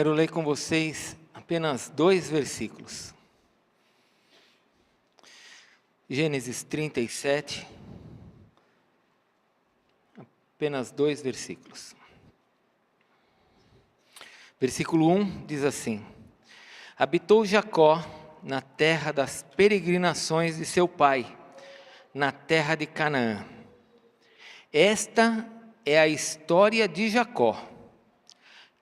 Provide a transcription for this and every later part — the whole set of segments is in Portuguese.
quero ler com vocês apenas 2 versículos. Gênesis 37, apenas 2 versículos. Versículo 1 diz assim: Habitou Jacó na terra das peregrinações de seu pai, na terra de Canaã. Esta é a história de Jacó.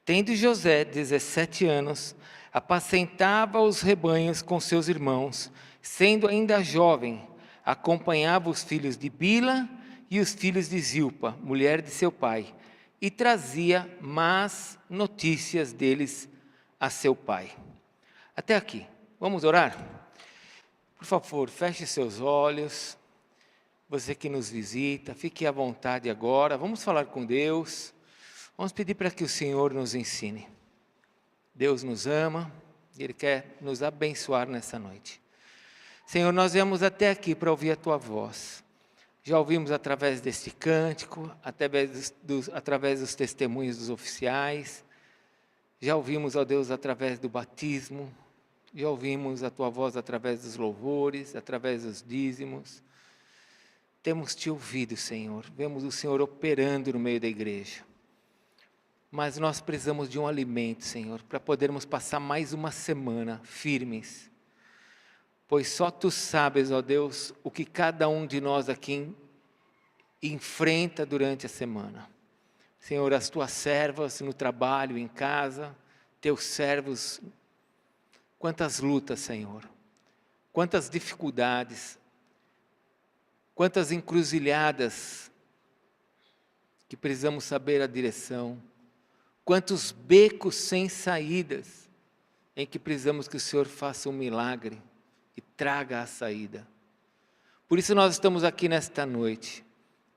Tendo José 17 anos, apacentava os rebanhos com seus irmãos, sendo ainda jovem, acompanhava os filhos de Bila e os filhos de Zilpa, mulher de seu pai, e trazia más notícias deles a seu pai. Até aqui. Vamos orar? Por favor, feche seus olhos. Você que nos visita, fique à vontade agora. Vamos falar com Deus. Vamos pedir para que o Senhor nos ensine. Deus nos ama e Ele quer nos abençoar nessa noite. Senhor, nós viemos até aqui para ouvir a Tua voz. Já ouvimos através deste cântico, através dos testemunhos dos oficiais. Já ouvimos, ó Deus, através do batismo. Já ouvimos a Tua voz através dos louvores, através dos dízimos. Temos Te ouvido, Senhor. Vemos o Senhor operando no meio da igreja. Mas nós precisamos de um alimento, Senhor, para podermos passar mais uma semana firmes. Pois só Tu sabes, ó Deus, o que cada um de nós aqui enfrenta durante a semana. Senhor, as Tuas servas no trabalho, em casa, Teus servos, quantas lutas, Senhor, quantas dificuldades, quantas encruzilhadas que precisamos saber a direção. Quantos becos sem saídas, em que precisamos que o Senhor faça um milagre e traga a saída. Por isso nós estamos aqui nesta noite,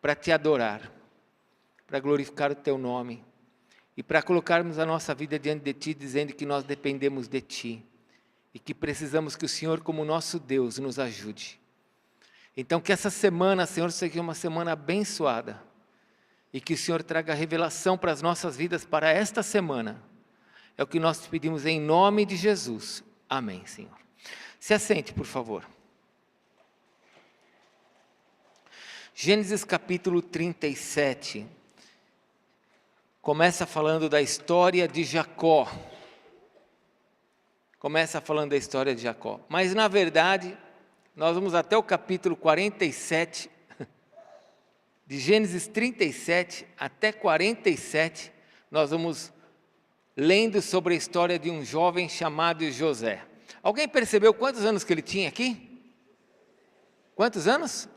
para Te adorar, para glorificar o Teu nome, e para colocarmos a nossa vida diante de Ti, dizendo que nós dependemos de Ti, e que precisamos que o Senhor, como nosso Deus, nos ajude. Então que essa semana, Senhor, seja uma semana abençoada, e que o Senhor traga revelação para as nossas vidas para esta semana. É o que nós te pedimos em nome de Jesus. Amém, Senhor. Se assente, por favor. Gênesis capítulo 37. Começa falando da história de Jacó. Mas, na verdade, nós vamos até o capítulo 47, de Gênesis 37 até 47, nós vamos lendo sobre a história de um jovem chamado José. Alguém percebeu quantos anos que ele tinha aqui? Quantos anos?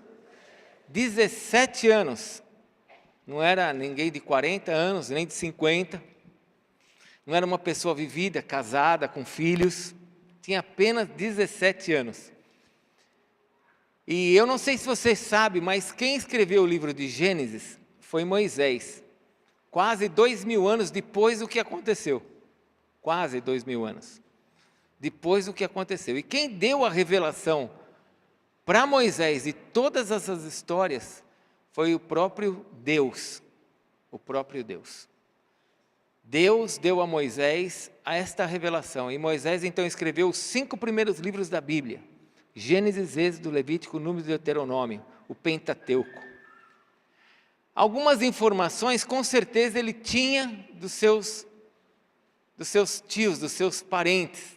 17 anos. Não era ninguém de 40 anos, nem de 50. Não era uma pessoa vivida, casada, com filhos. Tinha apenas 17 anos. E eu não sei se você sabe, mas quem escreveu o livro de Gênesis foi Moisés. Quase 2000 anos depois do que aconteceu. Quase 2000 anos. Depois do que aconteceu. E quem deu a revelação para Moisés de todas essas histórias foi o próprio Deus. O próprio Deus. Deus deu a Moisés esta revelação. E Moisés então escreveu os 5 primeiros livros da Bíblia. Gênesis, Êxodo, Levítico, Números e Deuteronômio, o Pentateuco. Algumas informações, com certeza, ele tinha dos seus tios, dos seus parentes,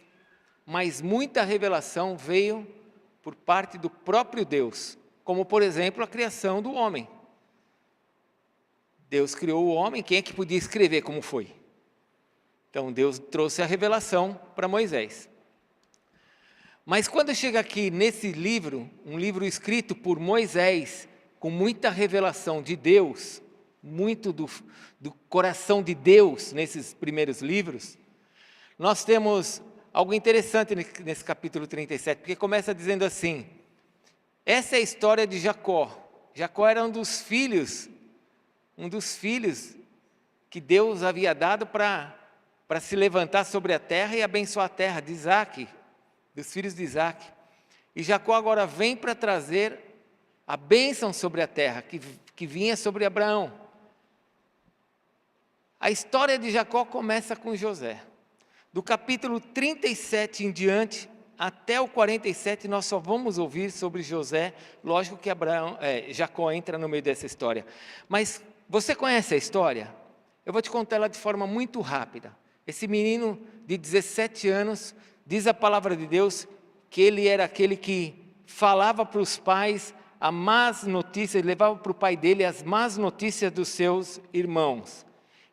mas muita revelação veio por parte do próprio Deus, como, por exemplo, a criação do homem. Deus criou o homem, quem é que podia escrever como foi? Então, Deus trouxe a revelação para Moisés. Mas quando chega aqui nesse livro, um livro escrito por Moisés, com muita revelação de Deus, muito do coração de Deus nesses primeiros livros, nós temos algo interessante nesse capítulo 37, porque começa dizendo assim: essa é a história de Jacó. Jacó era um dos filhos que Deus havia dado para se levantar sobre a terra e abençoar a terra, de Isaac, dos filhos de Isaac. E Jacó agora vem para trazer a bênção sobre a terra, que vinha sobre Abraão. A história de Jacó começa com José. Do capítulo 37 em diante, até o 47, nós só vamos ouvir sobre José. Lógico que Jacó entra no meio dessa história. Mas você conhece a história? Eu vou te contar ela de forma muito rápida. Esse menino de 17 anos, diz a palavra de Deus, que ele era aquele que falava para os pais as más notícias, levava para o pai dele as más notícias dos seus irmãos.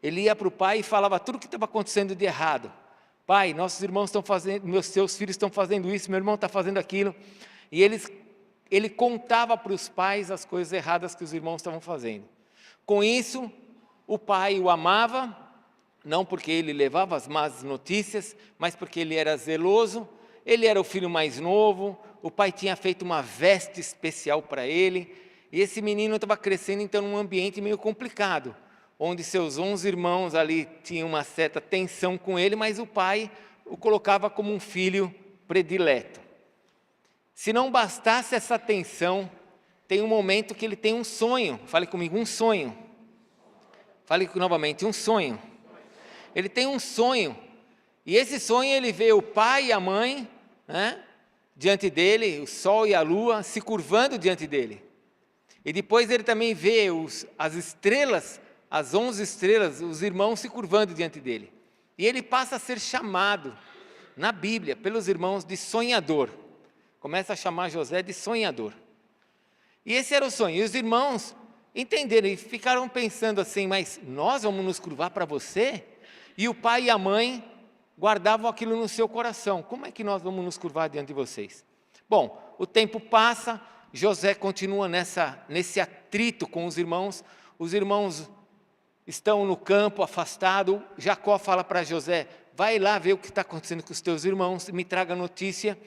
Ele ia para o pai e falava tudo o que estava acontecendo de errado. Pai, nossos irmãos estão fazendo, seus filhos estão fazendo isso, meu irmão está fazendo aquilo. E ele contava para os pais as coisas erradas que os irmãos estavam fazendo. Com isso, o pai o amava, não porque ele levava as más notícias, mas porque ele era zeloso. Ele era o filho mais novo, o pai tinha feito uma veste especial para ele. E esse menino estava crescendo então num ambiente meio complicado, onde seus 11 irmãos ali tinham uma certa tensão com ele, mas o pai o colocava como um filho predileto. Se não bastasse essa tensão, tem um momento que ele tem um sonho. Fale comigo, um sonho. Fale novamente, um sonho. Ele tem um sonho, e esse sonho ele vê o pai e a mãe, diante dele, o sol e a lua se curvando diante dele. E depois ele também vê as estrelas, as 11 estrelas, os irmãos se curvando diante dele. E ele passa a ser chamado na Bíblia pelos irmãos de sonhador. Começa a chamar José de sonhador. E esse era o sonho. E os irmãos entenderam e ficaram pensando assim, mas nós vamos nos curvar para você? E o pai e a mãe guardavam aquilo no seu coração. Como é que nós vamos nos curvar diante de vocês? Bom, o tempo passa, José continua nesse atrito com os irmãos estão no campo, afastado. Jacó fala para José, vai lá ver o que está acontecendo com os teus irmãos, me traga notícia.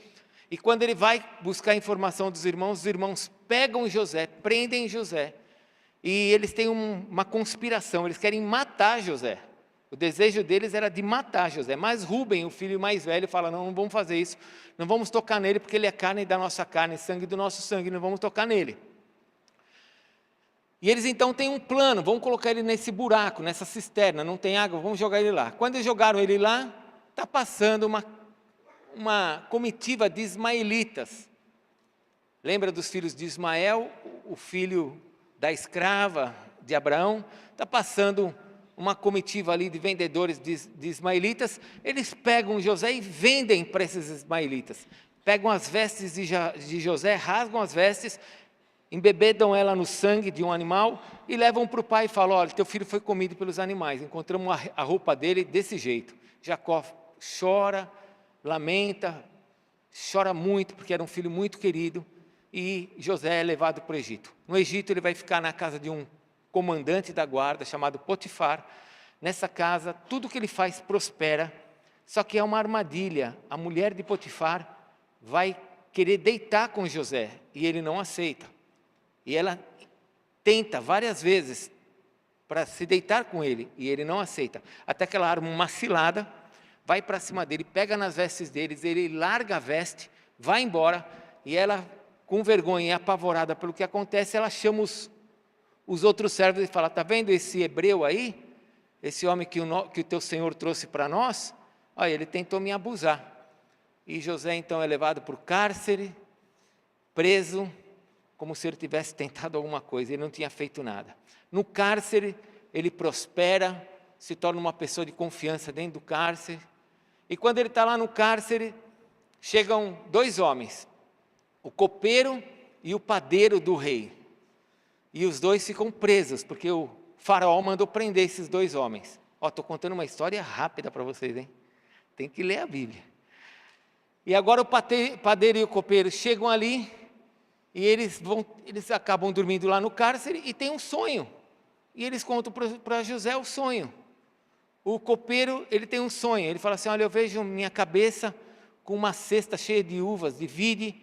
E quando ele vai buscar informação dos irmãos, os irmãos pegam José, prendem José, e eles têm uma conspiração, eles querem matar José. O desejo deles era de matar José, mas Rúben, o filho mais velho, fala, não vamos fazer isso, não vamos tocar nele, porque ele é carne da nossa carne, sangue do nosso sangue, não vamos tocar nele. E eles então têm um plano, vamos colocar ele nesse buraco, nessa cisterna, não tem água, vamos jogar ele lá. Quando eles jogaram ele lá, está passando uma comitiva de ismaelitas. Lembra dos filhos de Ismael, o filho da escrava de Abraão? Está passando uma comitiva ali de vendedores de ismaelitas. Eles pegam José e vendem para esses ismaelitas. Pegam as vestes de José, rasgam as vestes, embebedam ela no sangue de um animal e levam para o pai e falam, olha, teu filho foi comido pelos animais, encontramos a roupa dele desse jeito. Jacó chora, lamenta, chora muito, porque era um filho muito querido, e José é levado para o Egito. No Egito ele vai ficar na casa de um comandante da guarda, chamado Potifar. Nessa casa, tudo que ele faz prospera, só que é uma armadilha. A mulher de Potifar vai querer deitar com José, e ele não aceita. E ela tenta várias vezes para se deitar com ele, e ele não aceita. Até que ela arma uma cilada, vai para cima dele, pega nas vestes deles, ele larga a veste, vai embora, e ela, com vergonha e apavorada pelo que acontece, ela chama os outros servos e fala, está vendo esse hebreu aí? Esse homem que o teu Senhor trouxe para nós? Olha, ele tentou me abusar. E José então é levado para o cárcere, preso, como se ele tivesse tentado alguma coisa, ele não tinha feito nada. No cárcere, ele prospera, se torna uma pessoa de confiança dentro do cárcere. E quando ele está lá no cárcere, chegam 2 homens, o copeiro e o padeiro do rei. E os 2 ficam presos, porque o faraó mandou prender esses 2 homens. Estou contando uma história rápida para vocês, hein? Tem que ler a Bíblia. E agora o padeiro e o copeiro chegam ali, e eles acabam dormindo lá no cárcere, e tem um sonho. E eles contam para José o sonho. O copeiro, ele tem um sonho, ele fala assim, olha, eu vejo minha cabeça com uma cesta cheia de uvas, de vide,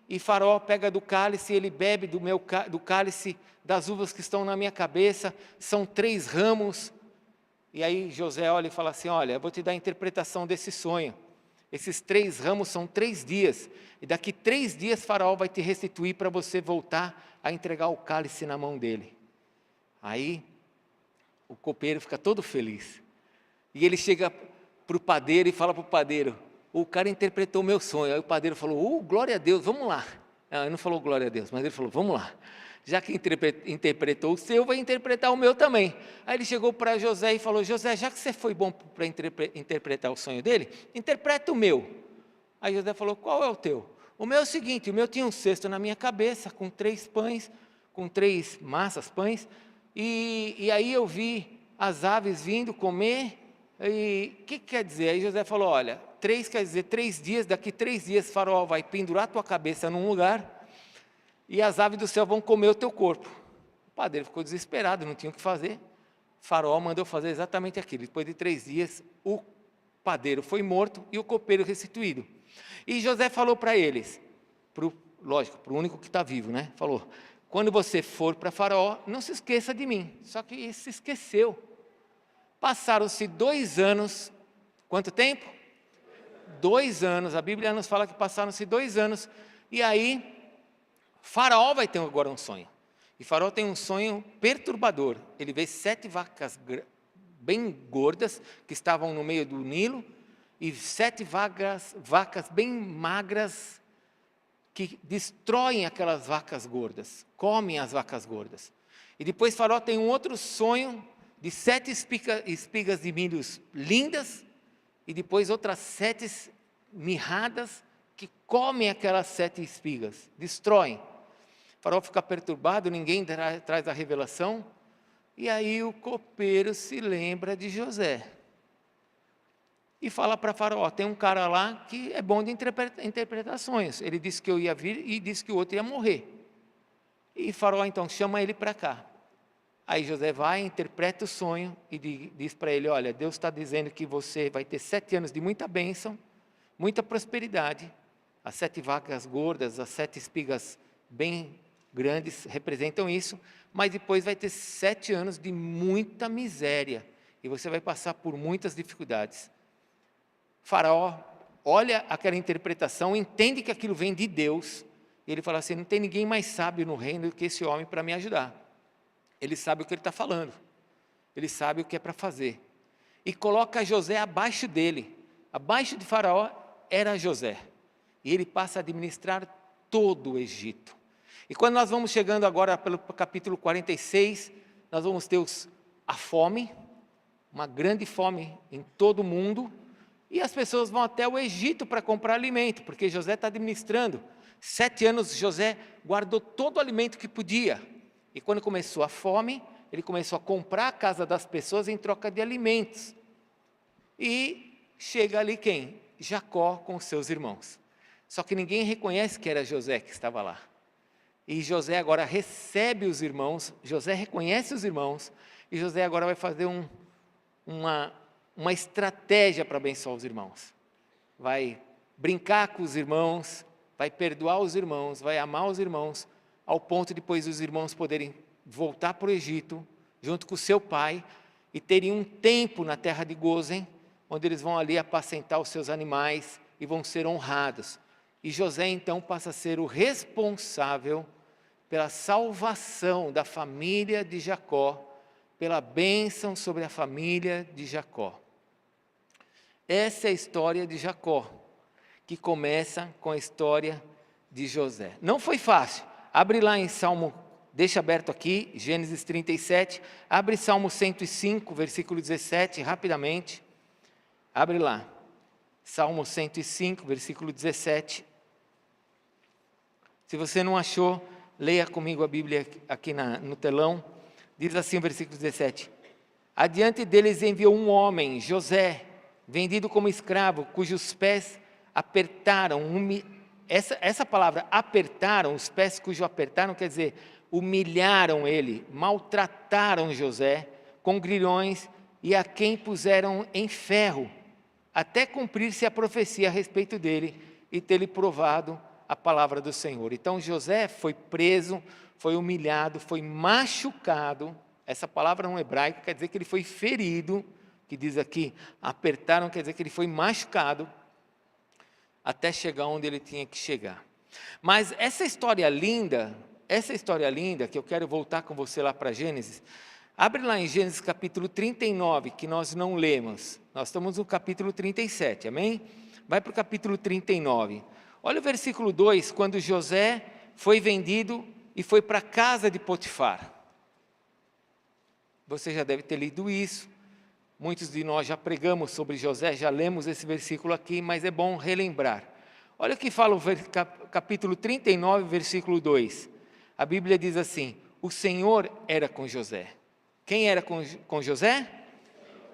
e faraó pega do cálice, ele bebe do cálice das uvas que estão na minha cabeça, são 3 ramos. E aí José olha e fala assim, olha, eu vou te dar a interpretação desse sonho. Esses 3 ramos são 3 dias, e daqui 3 dias faraó vai te restituir para você voltar a entregar o cálice na mão dele. Aí o copeiro fica todo feliz. E ele chega para o padeiro e fala para o padeiro: o cara interpretou o meu sonho. Aí o padeiro falou: glória a Deus, vamos lá. Ele não falou glória a Deus, mas ele falou: vamos lá. Já que interpretou o seu, vai interpretar o meu também. Aí ele chegou para José e falou: José, já que você foi bom para interpretar o sonho dele, interpreta o meu. Aí José falou: qual é o teu? O meu é o seguinte: o meu tinha um cesto na minha cabeça, com 3 pães, com 3 massas, pães, e aí eu vi as aves vindo comer, e o que quer dizer? Aí José falou: olha, 3 quer dizer 3 dias, daqui 3 dias Faraó vai pendurar a tua cabeça num lugar, e as aves do céu vão comer o teu corpo. O padeiro ficou desesperado, não tinha o que fazer. Faraó mandou fazer exatamente aquilo. Depois de 3 dias, o padeiro foi morto e o copeiro restituído. E José falou para eles, lógico, para o único que está vivo, né? Falou: quando você for para Faraó, não se esqueça de mim. Só que ele se esqueceu. Passaram-se 2 anos, quanto tempo? 2 anos, a Bíblia nos fala que passaram-se 2 anos, e aí Faraó vai ter agora um sonho. E Faraó tem um sonho perturbador. Ele vê 7 vacas bem gordas, que estavam no meio do Nilo, e 7 vacas bem magras, que destroem aquelas vacas gordas, comem as vacas gordas. E depois Faraó tem um outro sonho, de 7 espigas de milhos lindas, e depois outras 7 mirradas, que comem aquelas 7 espigas, destroem. Faraó fica perturbado, ninguém traz a revelação, e aí o copeiro se lembra de José. E fala para Faraó: tem um cara lá que é bom de interpretar sonhos. Ele disse que eu ia vir e disse que o outro ia morrer. E Faraó então chama ele para cá. Aí José vai, interpreta o sonho e diz para ele: olha, Deus está dizendo que você vai ter 7 anos de muita bênção, muita prosperidade. As 7 vacas gordas, as 7 espigas bem grandes representam isso, mas depois vai ter 7 anos de muita miséria, e você vai passar por muitas dificuldades. Faraó olha aquela interpretação, entende que aquilo vem de Deus, e ele fala assim: não tem ninguém mais sábio no reino do que esse homem para me ajudar. Ele sabe o que ele está falando, ele sabe o que é para fazer, e coloca José abaixo dele. Abaixo de Faraó era José, e ele passa a administrar todo o Egito. E quando nós vamos chegando agora pelo capítulo 46, nós vamos ter a fome, uma grande fome em todo o mundo, e as pessoas vão até o Egito para comprar alimento, porque José está administrando. 7 anos José guardou todo o alimento que podia, e quando começou a fome, ele começou a comprar a casa das pessoas em troca de alimentos. E chega ali quem? Jacó com os seus irmãos. Só que ninguém reconhece que era José que estava lá. E José agora recebe os irmãos, José reconhece os irmãos, e José agora vai fazer uma estratégia para abençoar os irmãos. Vai brincar com os irmãos, vai perdoar os irmãos, vai amar os irmãos, ao ponto de depois os irmãos poderem voltar para o Egito, junto com o seu pai, e terem um tempo na terra de Gósen, onde eles vão ali apacentar os seus animais, e vão ser honrados. E José então passa a ser o responsável pela salvação da família de Jacó, pela bênção sobre a família de Jacó. Essa é a história de Jacó, que começa com a história de José. Não foi fácil. Abre lá em Salmo, deixa aberto aqui, Gênesis 37, abre Salmo 105, versículo 17, rapidamente. Abre lá, Salmo 105, versículo 17. Se você não achou, leia comigo a Bíblia aqui no telão. Diz assim o versículo 17: adiante deles enviou um homem, José, vendido como escravo, cujos pés apertaram, essa palavra apertaram, os pés cujo apertaram, quer dizer, humilharam ele, maltrataram José com grilhões, e a quem puseram em ferro, até cumprir-se a profecia a respeito dele, e ter-lhe provado a palavra do Senhor. Então José foi preso, foi humilhado, foi machucado. Essa palavra no hebraico quer dizer que ele foi ferido, que diz aqui, apertaram, quer dizer que ele foi machucado, até chegar onde ele tinha que chegar. Mas essa história linda, que eu quero voltar com você lá para Gênesis, Abre lá em Gênesis capítulo 39, que nós não lemos. Nós estamos no capítulo 37, amém? Vai para o capítulo 39. Olha o versículo 2, quando José foi vendido e foi para a casa de Potifar. Você já deve ter lido isso. Muitos de nós já pregamos sobre José, já lemos esse versículo aqui, mas é bom relembrar. Olha o que fala o capítulo 39, versículo 2. A Bíblia diz assim: o Senhor era com José. Quem era com José?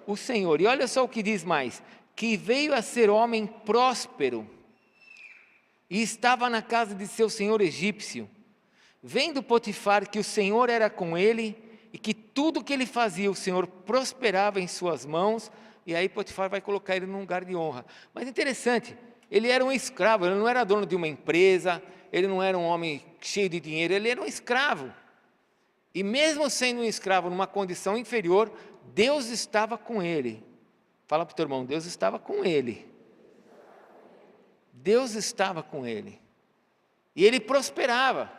O Senhor. E olha só o que diz mais: que veio a ser homem próspero e estava na casa de seu senhor egípcio. Vendo Potifar que o Senhor era com ele e que tudo que ele fazia, o Senhor prosperava em suas mãos, e aí Potifar vai colocar ele num lugar de honra. Mas interessante, ele era um escravo, ele não era dono de uma empresa, ele não era um homem cheio de dinheiro, ele era um escravo. E mesmo sendo um escravo numa condição inferior, Deus estava com ele. Fala para o teu irmão, Deus estava com ele. Deus estava com ele. E ele prosperava.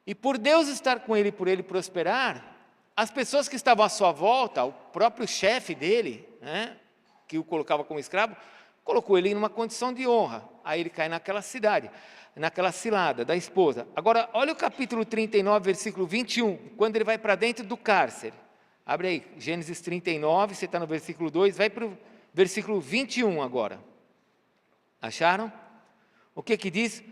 E por Deus estar com ele, por ele prosperar, as pessoas que estavam à sua volta, o próprio chefe dele, né, que o colocava como escravo, colocou ele em uma condição de honra. Aí ele cai naquela cidade, naquela cilada da esposa. Agora, olha o capítulo 39, versículo 21, quando ele vai para dentro do cárcere. Abre aí, Gênesis 39, você está no versículo 2, vai para o versículo 21 agora. Acharam? O que que diz?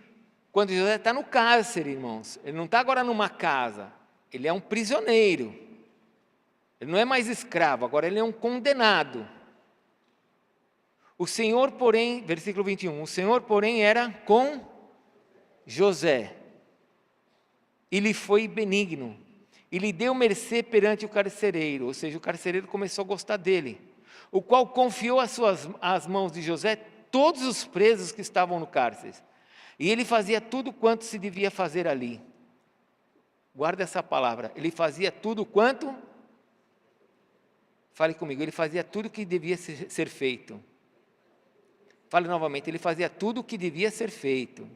Quando José está no cárcere, irmãos, ele não está agora numa casa, ele é um prisioneiro. Ele não é mais escravo, agora ele é um condenado. O Senhor, porém, versículo 21, o Senhor, porém, era com José, e lhe foi benigno, e lhe deu mercê perante o carcereiro, ou seja, o carcereiro começou a gostar dele, o qual confiou às mãos de José todos os presos que estavam no cárcere, e ele fazia tudo quanto se devia fazer ali. Guarda essa palavra, ele fazia tudo quanto, fale comigo, ele fazia tudo que devia ser feito. Fale novamente, ele fazia tudo o que devia ser feito.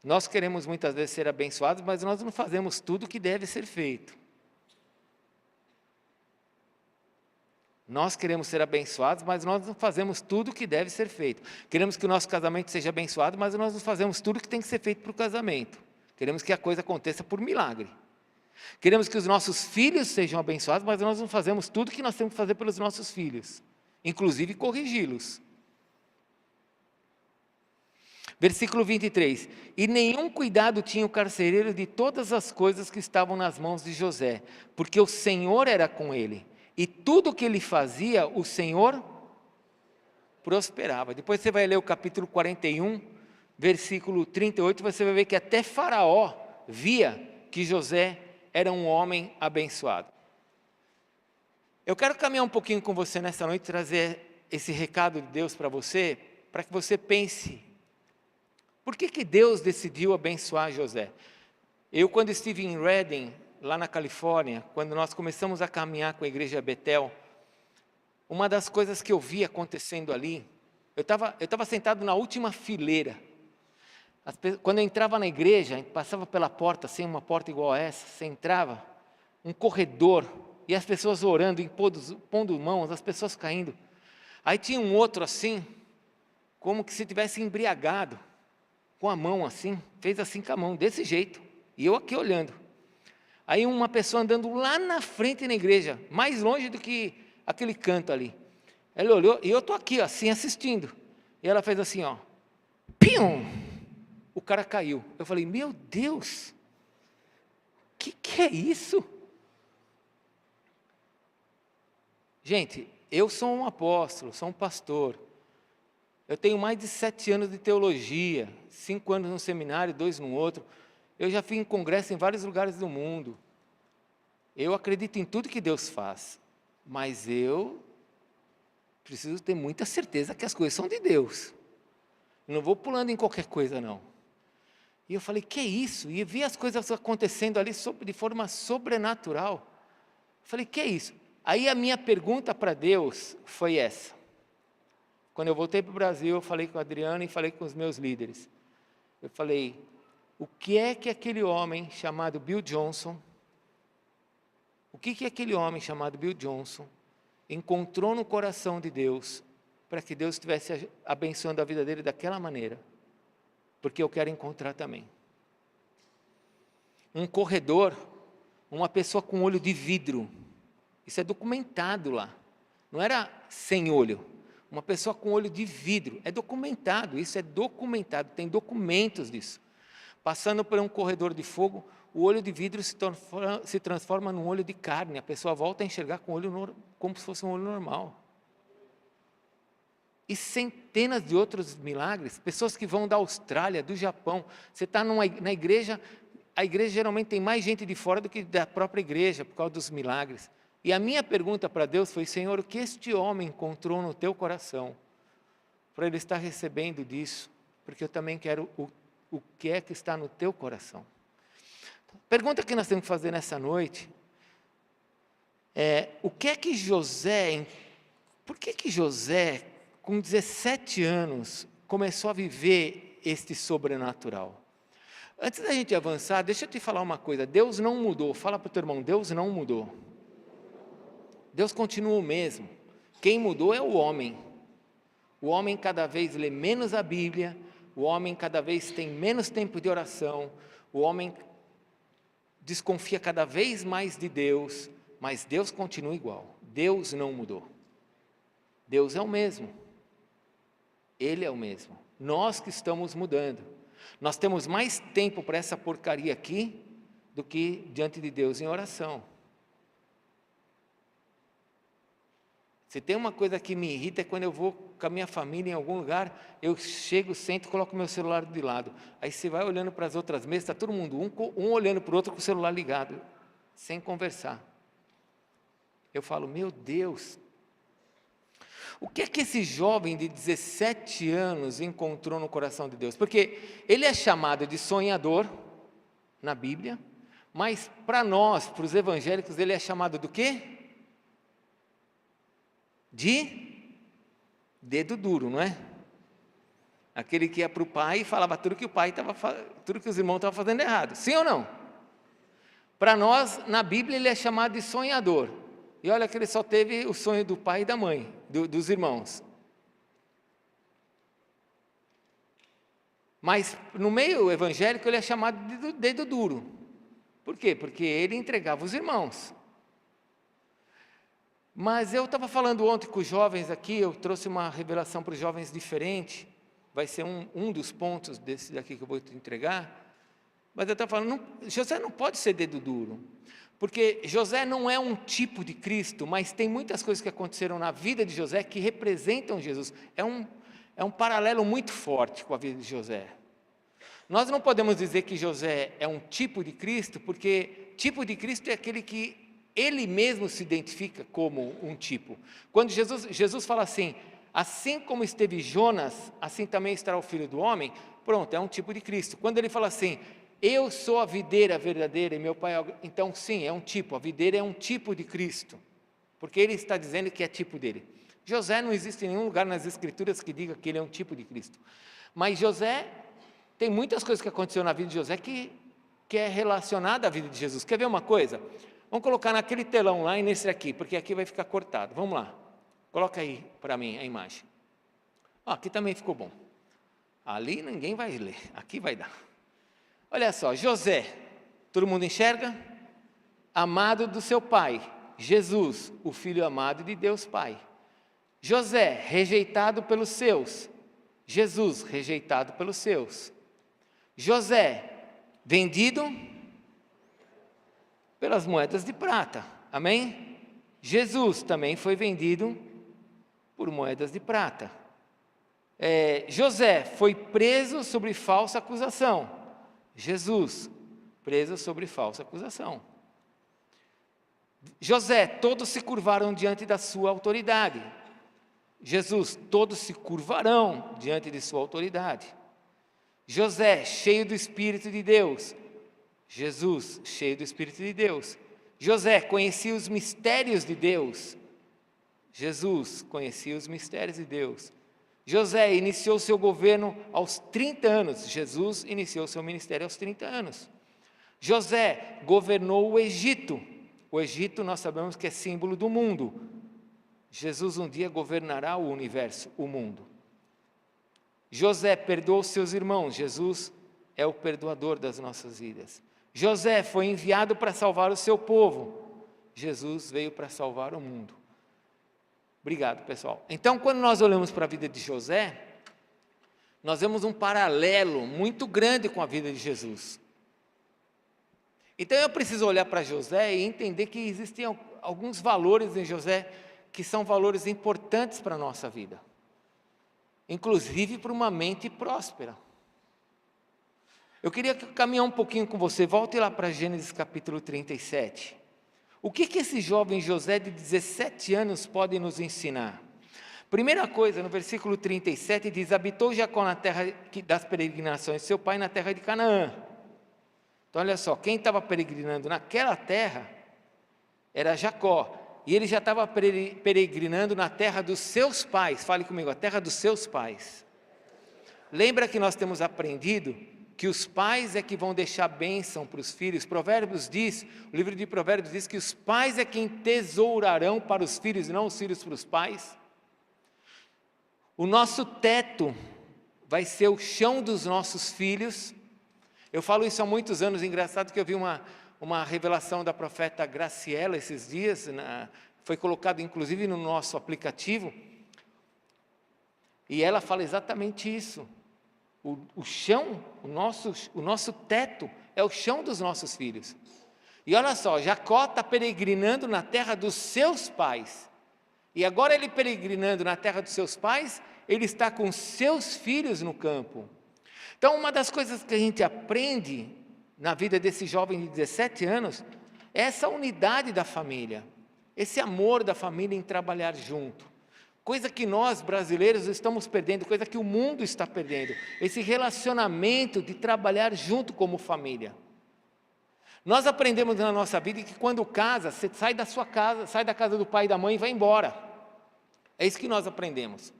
Nós queremos muitas vezes ser abençoados, mas nós não fazemos tudo o que deve ser feito. Nós queremos ser abençoados, mas nós não fazemos tudo o que deve ser feito. Queremos que o nosso casamento seja abençoado, mas nós não fazemos tudo o que tem que ser feito para o casamento. Queremos que a coisa aconteça por milagre. Queremos que os nossos filhos sejam abençoados, mas nós não fazemos tudo o que nós temos que fazer pelos nossos filhos, inclusive corrigi-los. Versículo 23, e nenhum cuidado tinha o carcereiro de todas as coisas que estavam nas mãos de José, porque o Senhor era com ele, e tudo o que ele fazia, o Senhor prosperava. Depois você vai ler o capítulo 41, versículo 38, você vai ver que até Faraó via que José era um homem abençoado. Eu quero caminhar um pouquinho com você nessa noite, trazer esse recado de Deus para você, para que você pense, por que Deus decidiu abençoar José? Eu, quando estive em Redding, lá na Califórnia, quando nós começamos a caminhar com a igreja Betel, uma das coisas que eu vi acontecendo ali, eu estava sentado na última fileira. Quando eu entrava na igreja, passava pela porta, assim, uma porta igual a essa, você entrava, um corredor, e as pessoas orando, impondo mãos, as pessoas caindo. Aí tinha um outro assim, como que se tivesse embriagado, com a mão assim, fez assim com a mão, desse jeito, e eu aqui olhando. Aí uma pessoa andando lá na frente na igreja, mais longe do que aquele canto ali. Ela olhou, e eu estou aqui assim assistindo, e ela fez assim, ó, pium, o cara caiu. Eu falei, meu Deus, que é isso? Gente, eu sou um apóstolo, sou um pastor, eu tenho mais de 7 anos de teologia, 5 anos no seminário, 2 no outro. Eu já fui em congresso em vários lugares do mundo. Eu acredito em tudo que Deus faz, mas eu preciso ter muita certeza que as coisas são de Deus. Eu não vou pulando em qualquer coisa, não. E eu falei, que é isso? E vi as coisas acontecendo ali de forma sobrenatural. Eu falei, que é isso? Aí a minha pergunta para Deus foi essa. Quando eu voltei para o Brasil, eu falei com a Adriana e falei com os meus líderes. Eu falei, o que é que aquele homem chamado Bill Johnson, encontrou no coração de Deus, para que Deus estivesse abençoando a vida dele daquela maneira, porque eu quero encontrar também. Um corredor, uma pessoa com olho de vidro, isso é documentado lá, não era sem olho, uma pessoa com olho de vidro, é documentado, isso é documentado, tem documentos disso. Passando por um corredor de fogo, o olho de vidro se transforma num olho de carne, a pessoa volta a enxergar com como se fosse um olho normal. E centenas de outros milagres, pessoas que vão da Austrália, do Japão, você está na igreja, a igreja geralmente tem mais gente de fora do que da própria igreja, por causa dos milagres. E a minha pergunta para Deus foi: Senhor, o que este homem encontrou no teu coração, para ele estar recebendo disso, porque eu também quero o que é que está no teu coração. Pergunta que nós temos que fazer nessa noite é: o que é que José, por que José, com 17 anos, começou a viver este sobrenatural? Antes da gente avançar, deixa eu te falar uma coisa: Deus não mudou. Fala para o teu irmão: Deus não mudou. Deus continua o mesmo. Quem mudou é o homem. O homem cada vez lê menos a Bíblia, o homem cada vez tem menos tempo de oração, o homem desconfia cada vez mais de Deus, mas Deus continua igual. Deus não mudou. Deus é o mesmo. Ele é o mesmo. Nós que estamos mudando. Nós temos mais tempo para essa porcaria aqui do que diante de Deus em oração. Se tem uma coisa que me irrita é quando eu vou com a minha família em algum lugar, eu chego, sento e coloco meu celular de lado. Aí você vai olhando para as outras mesas, está todo mundo, um olhando para o outro com o celular ligado, sem conversar. Eu falo: meu Deus, o que é que esse jovem de 17 anos encontrou no coração de Deus? Porque ele é chamado de sonhador na Bíblia, mas para nós, para os evangélicos, ele é chamado do quê? De dedo duro, não é? Aquele que ia para o pai e falava tudo que tudo que os irmãos estavam fazendo errado. Sim ou não? Para nós, na Bíblia, ele é chamado de sonhador. E olha que ele só teve o sonho do pai e da mãe, dos irmãos. Mas no meio evangélico ele é chamado de dedo duro. Por quê? Porque ele entregava os irmãos. Mas eu estava falando ontem com os jovens aqui, eu trouxe uma revelação para os jovens diferente, vai ser um dos pontos desse daqui que eu vou te entregar, mas eu estava falando, José não pode ser dedo duro, porque José não é um tipo de Cristo, mas tem muitas coisas que aconteceram na vida de José que representam Jesus, é um paralelo muito forte com a vida de José. Nós não podemos dizer que José é um tipo de Cristo, porque tipo de Cristo é aquele que ele mesmo se identifica como um tipo. Quando Jesus fala assim como esteve Jonas, assim também estará o Filho do Homem, pronto, é um tipo de Cristo. Quando ele fala assim, eu sou a videira verdadeira e meu pai é... Então sim, é um tipo, a videira é um tipo de Cristo, porque ele está dizendo que é tipo dele. José não existe em nenhum lugar nas Escrituras que diga que ele é um tipo de Cristo. Mas José, tem muitas coisas que aconteceram na vida de José que é relacionada à vida de Jesus. Quer ver uma coisa? Vamos colocar naquele telão lá e nesse aqui, porque aqui vai ficar cortado. Vamos lá. Coloca aí para mim a imagem. Aqui também ficou bom. Ali ninguém vai ler, aqui vai dar. Olha só, José, todo mundo enxerga? Amado do seu pai, Jesus, o filho amado de Deus Pai. José, rejeitado pelos seus, Jesus, rejeitado pelos seus. José, vendido pelas moedas de prata, amém? Jesus também foi vendido por moedas de prata. José foi preso sobre falsa acusação. Jesus, preso sobre falsa acusação. José, todos se curvaram diante da sua autoridade. Jesus, todos se curvarão diante de sua autoridade. José, cheio do Espírito de Deus. Jesus, cheio do Espírito de Deus. José conhecia os mistérios de Deus. Jesus conhecia os mistérios de Deus. José iniciou seu governo aos 30 anos. Jesus iniciou seu ministério aos 30 anos. José governou o Egito. O Egito nós sabemos que é símbolo do mundo. Jesus um dia governará o universo, o mundo. José perdoou seus irmãos. Jesus é o perdoador das nossas vidas. José foi enviado para salvar o seu povo. Jesus veio para salvar o mundo. Obrigado, pessoal. Então, quando nós olhamos para a vida de José, nós vemos um paralelo muito grande com a vida de Jesus. Então, eu preciso olhar para José e entender que existem alguns valores em José que são valores importantes para a nossa vida, inclusive para uma mente próspera. Eu queria caminhar um pouquinho com você, volte lá para Gênesis capítulo 37. O que esse jovem José de 17 anos pode nos ensinar? Primeira coisa, no versículo 37 diz: habitou Jacó na terra das peregrinações de seu pai, na terra de Canaã. Então olha só, quem estava peregrinando naquela terra era Jacó, e ele já estava peregrinando na terra dos seus pais. Fale comigo, a terra dos seus pais. Lembra que nós temos aprendido que os pais é que vão deixar bênção para os filhos? Provérbios diz, o livro de Provérbios diz que os pais é quem tesourarão para os filhos, e não os filhos para os pais. O nosso teto vai ser o chão dos nossos filhos. Eu falo isso há muitos anos, engraçado que eu vi uma revelação da profeta Graciela esses dias, foi colocado inclusive no nosso aplicativo, e ela fala exatamente isso. O chão, o nosso teto é o chão dos nossos filhos. E olha só, Jacó está peregrinando na terra dos seus pais. E agora ele peregrinando na terra dos seus pais, ele está com seus filhos no campo. Então uma das coisas que a gente aprende na vida desse jovem de 17 anos é essa unidade da família, esse amor da família em trabalhar junto. Coisa que nós brasileiros estamos perdendo, coisa que o mundo está perdendo, esse relacionamento de trabalhar junto como família. Nós aprendemos na nossa vida que quando casa, você sai da sua casa, sai da casa do pai e da mãe e vai embora. É isso que nós aprendemos.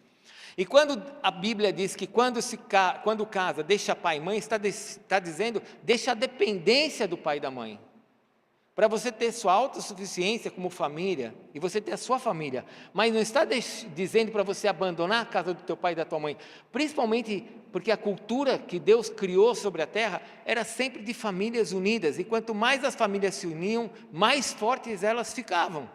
E quando a Bíblia diz que quando casa, deixa pai e mãe, está dizendo, deixa a dependência do pai e da mãe. Para você ter sua autossuficiência como família, e você ter a sua família, mas não está dizendo para você abandonar a casa do teu pai e da tua mãe, principalmente porque a cultura que Deus criou sobre a terra, era sempre de famílias unidas, e quanto mais as famílias se uniam, mais fortes elas ficavam.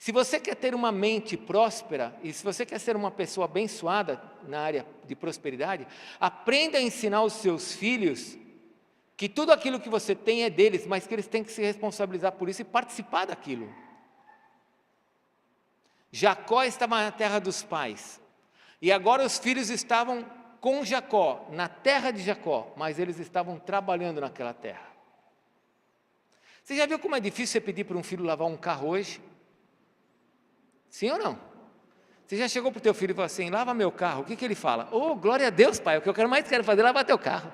Se você quer ter uma mente próspera, e se você quer ser uma pessoa abençoada na área de prosperidade, aprenda a ensinar os seus filhos que tudo aquilo que você tem é deles, mas que eles têm que se responsabilizar por isso e participar daquilo. Jacó estava na terra dos pais, e agora os filhos estavam com Jacó, na terra de Jacó, mas eles estavam trabalhando naquela terra. Você já viu como é difícil você pedir para um filho lavar um carro hoje? Sim ou não? Você já chegou para o teu filho e falou assim, lava meu carro, o que ele fala? Oh, glória a Deus, pai, o que eu mais quero fazer é lavar teu carro.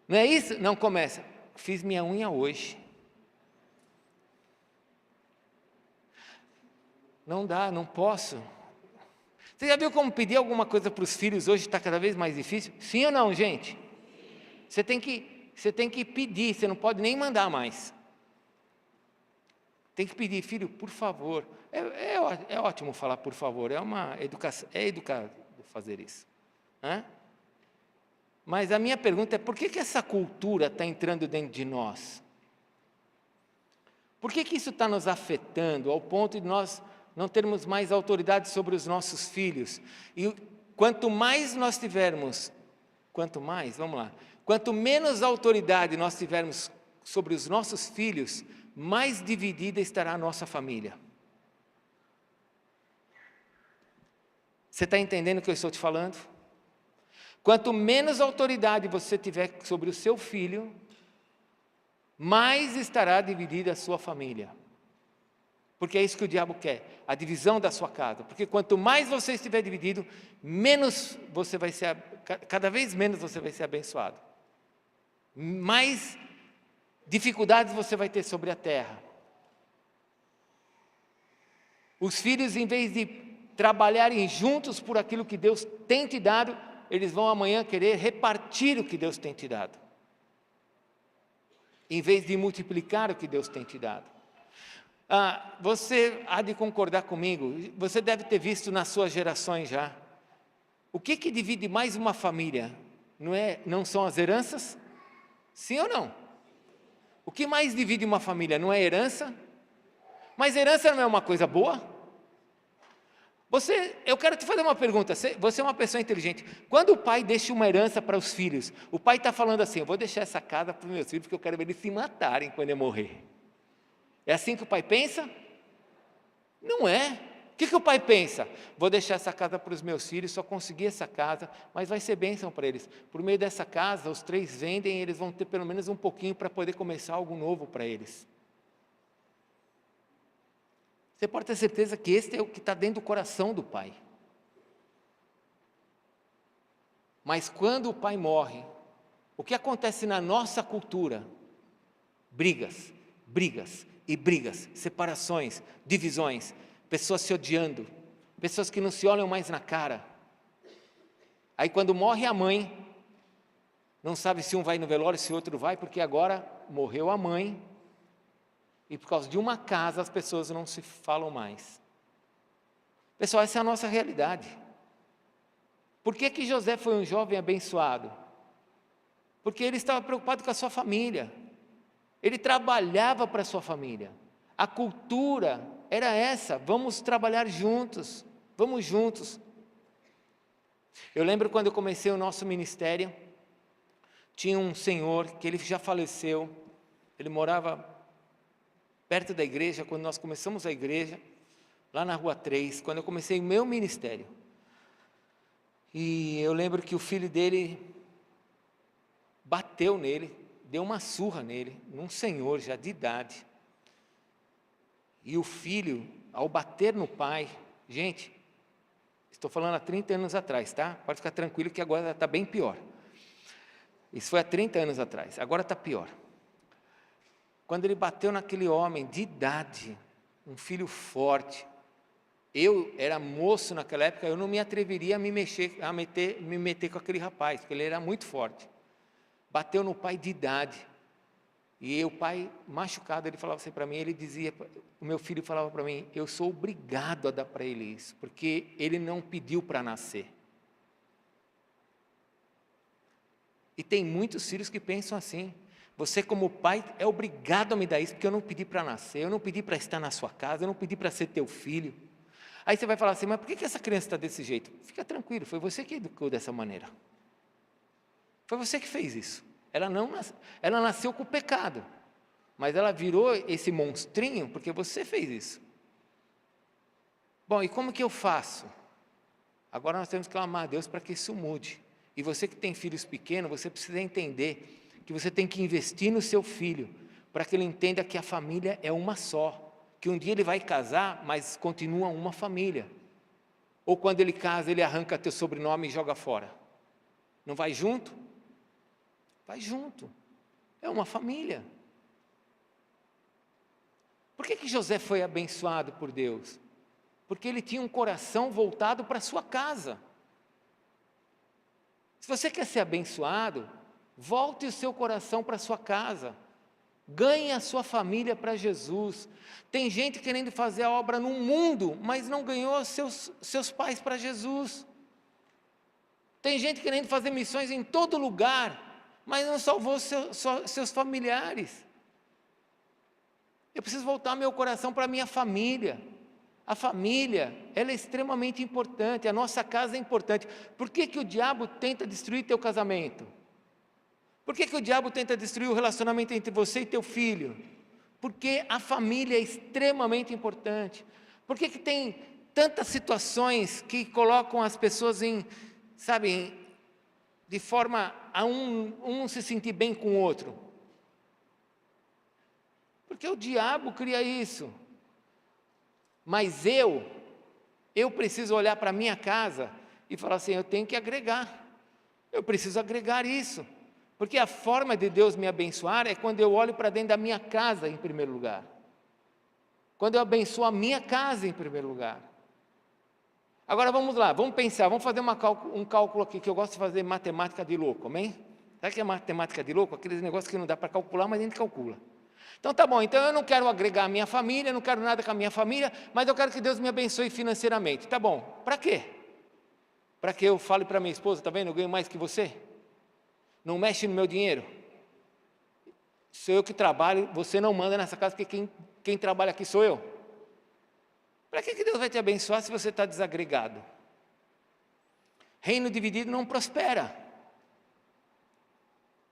Não é isso? Não começa. Fiz minha unha hoje. Não dá, não posso. Você já viu como pedir alguma coisa para os filhos hoje está cada vez mais difícil? Sim ou não, gente? Você tem que pedir, você não pode nem mandar mais. Tem que pedir, filho, por favor. É ótimo falar por favor, é educado fazer isso. Mas a minha pergunta é, por que essa cultura está entrando dentro de nós? Por que isso está nos afetando ao ponto de nós não termos mais autoridade sobre os nossos filhos? E quanto menos autoridade nós tivermos sobre os nossos filhos, mais dividida estará a nossa família. Você está entendendo o que eu estou te falando? Quanto menos autoridade você tiver sobre o seu filho, mais estará dividida a sua família. Porque é isso que o diabo quer, a divisão da sua casa. Porque quanto mais você estiver dividido, cada vez menos você vai ser abençoado. Mais dificuldades você vai ter sobre a terra. Os filhos, em vez de trabalharem juntos por aquilo que Deus tem te dado, eles vão amanhã querer repartir o que Deus tem te dado, em vez de multiplicar o que Deus tem te dado. Você há de concordar comigo, você deve ter visto nas suas gerações já, o que divide mais uma família? Não são as heranças? Sim ou não? O que mais divide uma família não é herança? Mas herança não é uma coisa boa? Eu quero te fazer uma pergunta, você é uma pessoa inteligente, quando o pai deixa uma herança para os filhos, o pai está falando assim, eu vou deixar essa casa para os meus filhos, porque eu quero ver eles se matarem quando eu morrer. É assim que o pai pensa? Não é. O que o pai pensa? Vou deixar essa casa para os meus filhos, só consegui essa casa, mas vai ser bênção para eles. Por meio dessa casa, os 3 vendem, eles vão ter pelo menos um pouquinho para poder começar algo novo para eles. Você pode ter certeza que esse é o que está dentro do coração do pai. Mas quando o pai morre, o que acontece na nossa cultura? Brigas, brigas e brigas, separações, divisões, pessoas se odiando, pessoas que não se olham mais na cara. Aí quando morre a mãe, não sabe se um vai no velório, se o outro vai, porque agora morreu a mãe, e por causa de uma casa as pessoas não se falam mais. Pessoal, essa é a nossa realidade. Por que José foi um jovem abençoado? Porque ele estava preocupado com a sua família, ele trabalhava para a sua família, a cultura era essa, vamos trabalhar juntos, vamos juntos. Eu lembro quando eu comecei o nosso ministério, tinha um senhor que ele já faleceu, ele morava perto da igreja, quando nós começamos a igreja, lá na Rua 3, quando eu comecei o meu ministério. E eu lembro que o filho dele bateu nele, deu uma surra nele, num senhor já de idade. E o filho, ao bater no pai, gente, estou falando há 30 anos atrás, tá? Pode ficar tranquilo que agora está bem pior. Isso foi há 30 anos atrás, agora está pior. Quando ele bateu naquele homem de idade, um filho forte, eu era moço naquela época, eu não me atreveria a me meter com aquele rapaz, porque ele era muito forte. Bateu no pai de idade, e o pai machucado, ele falava assim para mim, o meu filho falava para mim, eu sou obrigado a dar para ele isso, porque ele não pediu para nascer. E tem muitos filhos que pensam assim, você como pai é obrigado a me dar isso, porque eu não pedi para nascer, eu não pedi para estar na sua casa, eu não pedi para ser teu filho. Aí você vai falar assim, mas por que essa criança está desse jeito? Fica tranquilo, foi você que educou dessa maneira. Foi você que fez isso. Ela nasceu com o pecado, mas ela virou esse monstrinho porque você fez isso. Bom, e como que eu faço? Agora nós temos que clamar a Deus para que isso mude. E você que tem filhos pequenos, você precisa entender que você tem que investir no seu filho, para que ele entenda que a família é uma só, que um dia ele vai casar, mas continua uma família. Ou quando ele casa, ele arranca teu sobrenome e joga fora. Não vai junto? Vai junto. É uma família. Por que José foi abençoado por Deus? Porque ele tinha um coração voltado para a sua casa. Se você quer ser abençoado, volte o seu coração para a sua casa. Ganhe a sua família para Jesus. Tem gente querendo fazer a obra no mundo, mas não ganhou seus pais para Jesus. Tem gente querendo fazer missões em todo lugar, mas não salvou seus familiares. Eu preciso voltar meu coração para a minha família. A família, ela é extremamente importante, a nossa casa é importante. Por que o diabo tenta destruir teu casamento? Por que o diabo tenta destruir o relacionamento entre você e teu filho? Porque a família é extremamente importante. Por que tem tantas situações que colocam as pessoas de forma a um se sentir bem com o outro? Porque o diabo cria isso. Mas eu preciso olhar para a minha casa e falar assim, eu tenho que agregar. Eu preciso agregar isso. Porque a forma de Deus me abençoar é quando eu olho para dentro da minha casa em primeiro lugar. Quando eu abençoo a minha casa em primeiro lugar. Agora vamos lá, vamos pensar, vamos fazer um cálculo aqui, que eu gosto de fazer matemática de louco, amém? Sabe o que é matemática de louco? Aqueles negócios que não dá para calcular, mas a gente calcula. Então tá bom, então eu não quero agregar a minha família, não quero nada com a minha família, mas eu quero que Deus me abençoe financeiramente. Tá bom, para quê? Para que eu fale para minha esposa, tá vendo, eu ganho mais que você? Não mexe no meu dinheiro? Sou eu que trabalho, você não manda nessa casa, porque quem trabalha aqui sou eu. Para que Deus vai te abençoar se você está desagregado? Reino dividido não prospera.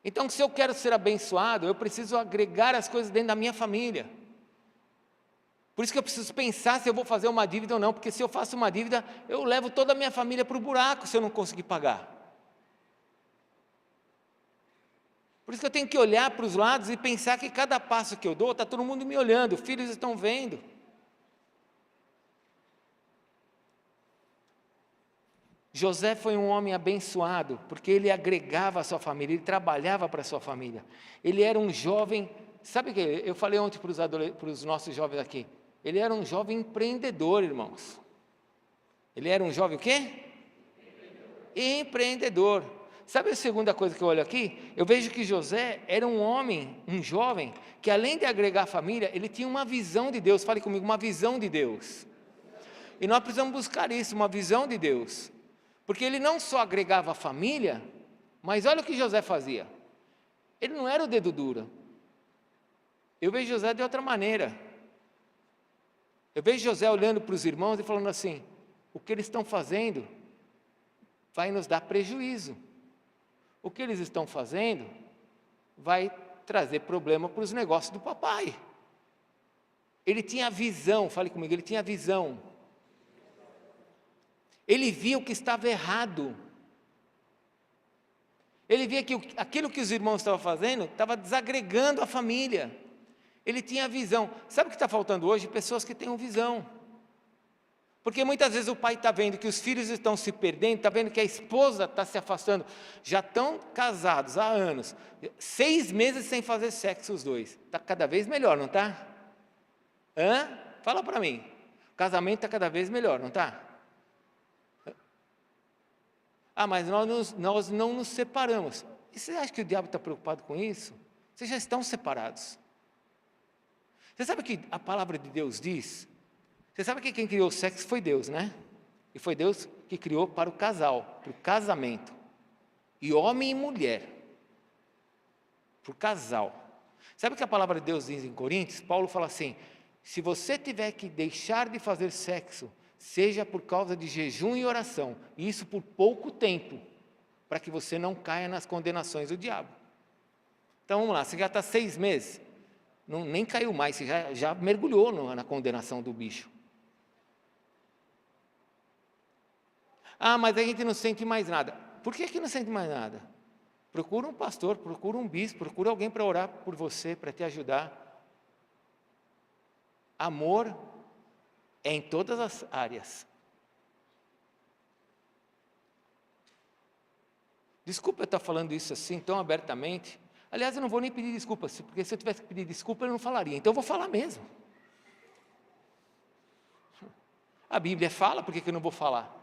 Então, se eu quero ser abençoado, eu preciso agregar as coisas dentro da minha família. Por isso que eu preciso pensar se eu vou fazer uma dívida ou não, porque se eu faço uma dívida, eu levo toda a minha família para o buraco se eu não conseguir pagar. Por isso que eu tenho que olhar para os lados e pensar que cada passo que eu dou, está todo mundo me olhando, os filhos estão vendo. José foi um homem abençoado, porque ele agregava a sua família, ele trabalhava para a sua família. Ele era um jovem, sabe o que? Eu falei ontem para os nossos jovens aqui, ele era um jovem empreendedor, irmãos. Ele era um jovem o quê? Empreendedor. Sabe a segunda coisa que eu olho aqui? Eu vejo que José era um homem, um jovem, que além de agregar a família, ele tinha uma visão de Deus. Fale comigo, uma visão de Deus. E nós precisamos buscar isso, uma visão de Deus. Porque ele não só agregava a família, mas olha o que José fazia. Ele não era o dedo duro. Eu vejo José de outra maneira. Eu vejo José olhando para os irmãos e falando assim, o que eles estão fazendo vai nos dar prejuízo. O que eles estão fazendo vai trazer problema para os negócios do papai. Ele tinha visão, fale comigo, ele tinha visão. Ele via o que estava errado. Ele via que aquilo que os irmãos estavam fazendo estava desagregando a família. Ele tinha visão. Sabe o que está faltando hoje? Pessoas que tenham visão. Porque muitas vezes o pai está vendo que os filhos estão se perdendo, está vendo que a esposa está se afastando. Já estão casados há anos, 6 meses sem fazer sexo os dois. Está cada vez melhor, não está? Fala para mim. O casamento está cada vez melhor, não está? Mas nós não nos separamos. E você acha que o diabo está preocupado com isso? Vocês já estão separados. Você sabe o que a palavra de Deus diz? Você sabe que quem criou o sexo foi Deus, né? E foi Deus que criou para o casal, para o casamento. E homem e mulher. Para o casal. Sabe o que a palavra de Deus diz em Coríntios? Paulo fala assim, se você tiver que deixar de fazer sexo, seja por causa de jejum e oração, e isso por pouco tempo, para que você não caia nas condenações do diabo. Então vamos lá, você já está 6 meses, nem caiu mais, você já mergulhou na condenação do bicho. Mas a gente não sente mais nada. Por que não sente mais nada? Procura um pastor, procura um bispo, procura alguém para orar por você, para te ajudar. Amor é em todas as áreas. Desculpa eu estar falando isso assim, tão abertamente. Aliás, eu não vou nem pedir desculpa, porque se eu tivesse que pedir desculpa, eu não falaria. Então eu vou falar mesmo. A Bíblia fala, por que eu não vou falar?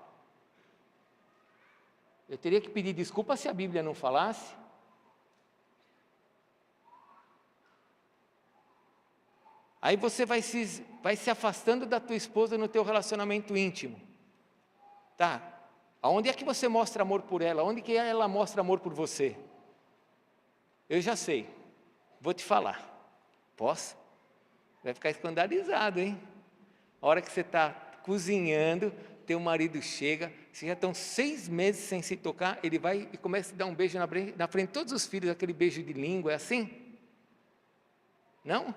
Eu teria que pedir desculpa se a Bíblia não falasse. Aí você vai se afastando da tua esposa no teu relacionamento íntimo. Tá? Aonde é que você mostra amor por ela? Onde que ela mostra amor por você? Eu já sei. Vou te falar. Posso? Vai ficar escandalizado, hein? A hora que você está cozinhando, teu marido chega, vocês já estão 6 meses sem se tocar, ele vai e começa a dar um beijo na frente de todos os filhos, aquele beijo de língua, é assim? Não?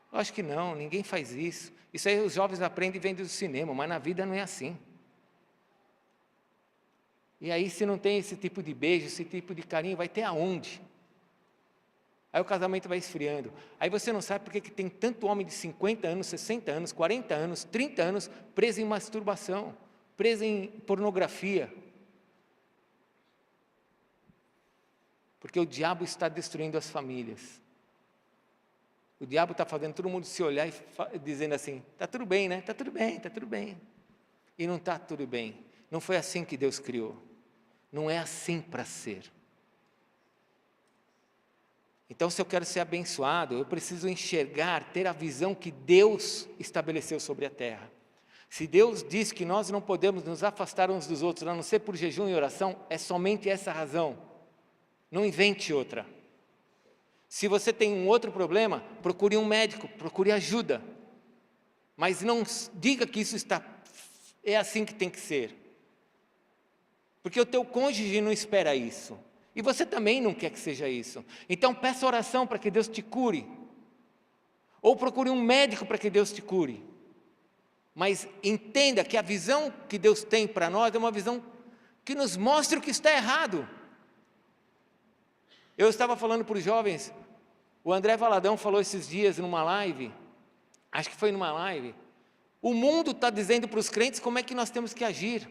Eu acho que não, ninguém faz isso. Isso aí os jovens aprendem vendo do cinema, mas na vida não é assim. E aí se não tem esse tipo de beijo, esse tipo de carinho, vai ter aonde? Aí o casamento vai esfriando. Aí você não sabe por que tem tanto homem de 50 anos, 60 anos, 40 anos, 30 anos, preso em masturbação, preso em pornografia. Porque o diabo está destruindo as famílias. O diabo está fazendo todo mundo se olhar e dizendo assim, está tudo bem, né? Está tudo bem, está tudo bem. e não está tudo bem. Não foi assim que Deus criou. Não é assim para ser. Então, se eu quero ser abençoado, eu preciso enxergar, ter a visão que Deus estabeleceu sobre a terra. Se Deus diz que nós não podemos nos afastar uns dos outros, a não ser por jejum e oração, é somente essa razão. Não invente outra. Se você tem um outro problema, procure um médico, procure ajuda. Mas não diga que isso é assim que tem que ser. Porque o teu cônjuge não espera isso. E você também não quer que seja isso. Então peça oração para que Deus te cure. Ou procure um médico para que Deus te cure. Mas entenda que a visão que Deus tem para nós é uma visão que nos mostra o que está errado. Eu estava falando para os jovens, o André Valadão falou esses dias numa live, acho que foi numa live, o mundo está dizendo para os crentes como é que nós temos que agir.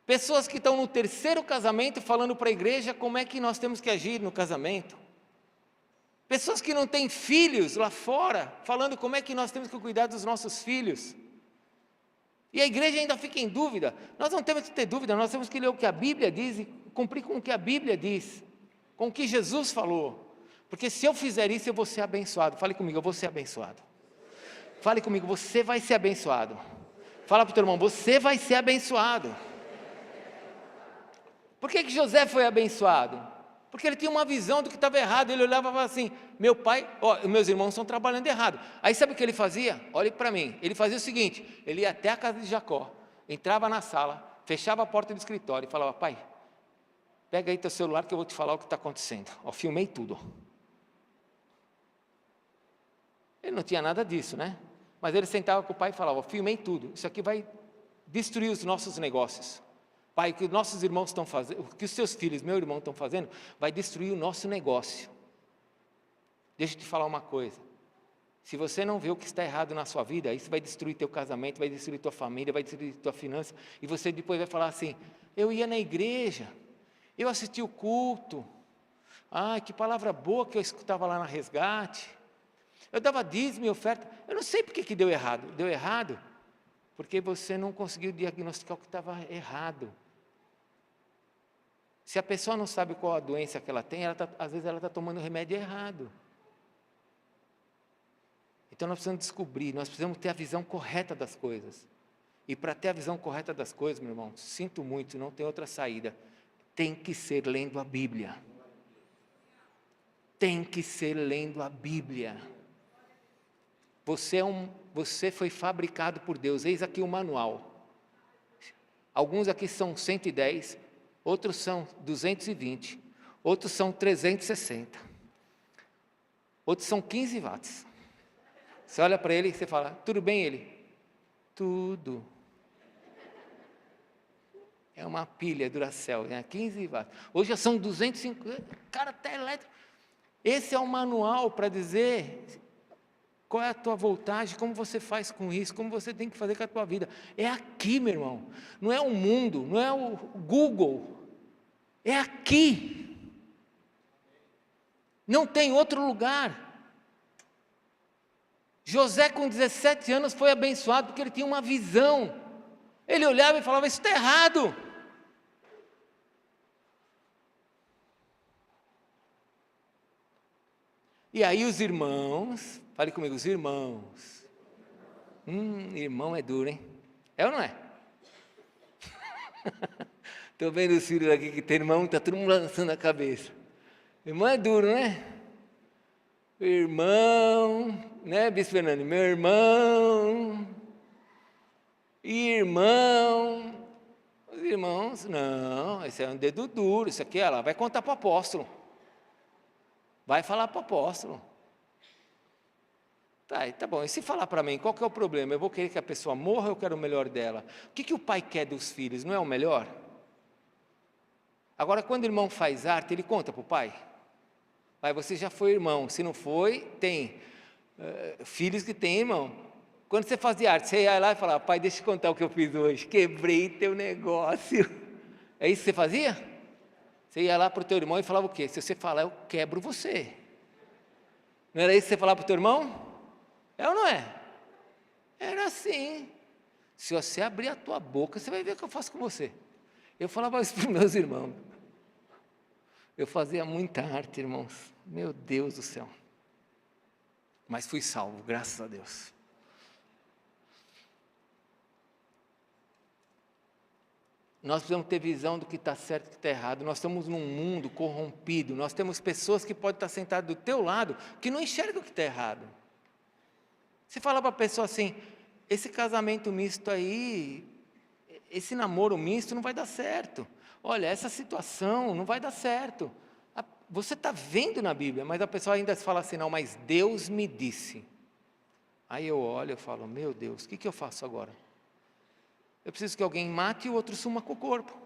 Pessoas que estão no terceiro casamento falando para a igreja como é que nós temos que agir no casamento. Pessoas que não têm filhos lá fora, falando como é que nós temos que cuidar dos nossos filhos. E a igreja ainda fica em dúvida. Nós não temos que ter dúvida, nós temos que ler o que a Bíblia diz e cumprir com o que a Bíblia diz, com o que Jesus falou. Porque se eu fizer isso, eu vou ser abençoado. Fale comigo, eu vou ser abençoado. Fale comigo, você vai ser abençoado. Fala para o teu irmão, você vai ser abençoado. Por que José foi abençoado? Porque ele tinha uma visão do que estava errado. Ele olhava e falava assim, meu pai, meus irmãos estão trabalhando errado. Aí sabe o que ele fazia? Olhe para mim, ele fazia o seguinte, ele ia até a casa de Jacó, entrava na sala, fechava a porta do escritório e falava, pai, pega aí teu celular que eu vou te falar o que está acontecendo. Filmei tudo. Ele não tinha nada disso, né? Mas ele sentava com o pai e falava, filmei tudo, isso aqui vai destruir os nossos negócios. Pai, o que os nossos irmãos estão fazendo, o que os seus filhos, meu irmão, estão fazendo, vai destruir o nosso negócio. Deixa eu te falar uma coisa. Se você não vê o que está errado na sua vida, isso vai destruir teu casamento, vai destruir tua família, vai destruir tua finança, e você depois vai falar assim, eu ia na igreja, eu assisti o culto, que palavra boa que eu escutava lá na Resgate, eu dava dízimo e oferta, eu não sei por que deu errado. Deu errado porque você não conseguiu diagnosticar o que estava errado. Se a pessoa não sabe qual a doença que ela tem, às vezes ela está tomando remédio errado. Então nós precisamos descobrir, nós precisamos ter a visão correta das coisas. E para ter a visão correta das coisas, meu irmão, sinto muito, não tem outra saída. Tem que ser lendo a Bíblia. Tem que ser lendo a Bíblia. Você foi fabricado por Deus. Eis aqui o manual. Alguns aqui são 110, outros são 220, outros são 360, outros são 15 watts. Você olha para ele e você fala, tudo bem ele? Tudo. É uma pilha Duracell, né? 15 watts. Hoje já são 250, cara, até elétrico. Esse é o manual para dizer qual é a tua voltagem, como você faz com isso, como você tem que fazer com a tua vida. É aqui, meu irmão. Não é o mundo, não é o Google. É aqui. Não tem outro lugar. José, com 17 anos, foi abençoado porque ele tinha uma visão. Ele olhava e falava, isso está errado. E aí os irmãos, fale comigo, os irmãos. Irmão é duro, hein? É ou não é? Estou vendo os filhos aqui que tem irmão, está todo mundo lançando a cabeça. Irmão é duro, né? Irmão, né, Bispo Fernando? Meu irmão. Irmão. Os irmãos, não, esse é um dedo duro, isso aqui, ela vai contar para o apóstolo. Vai falar para o apóstolo. Tá bom, e se falar para mim, qual que é o problema? Eu vou querer que a pessoa morra ou eu quero o melhor dela? O que o pai quer dos filhos? Não é o melhor? Agora, quando o irmão faz arte, ele conta para o pai? Pai, você já foi irmão. Se não foi, tem filhos que têm irmão. Quando você fazia arte, você ia lá e falava, pai, deixa eu contar o que eu fiz hoje. Quebrei teu negócio. É isso que você fazia? Você ia lá para o teu irmão e falava o quê? Se você falar, eu quebro você. Não era isso que você falava para o teu irmão? É ou não é? Era assim. Se você abrir a tua boca, você vai ver o que eu faço com você. Eu falava isso para os meus irmãos. Eu fazia muita arte, irmãos. Meu Deus do céu. Mas fui salvo, graças a Deus. Nós precisamos ter visão do que está certo e o que está errado. Nós estamos num mundo corrompido. Nós temos pessoas que podem estar sentadas do teu lado, que não enxergam o que está errado. Você fala para a pessoa assim, esse casamento misto aí, esse namoro misto não vai dar certo. Olha, essa situação não vai dar certo. Você está vendo na Bíblia, mas a pessoa ainda fala assim, não, mas Deus me disse. Aí eu olho e falo, meu Deus, o que eu faço agora? Eu preciso que alguém mate e o outro suma com o corpo.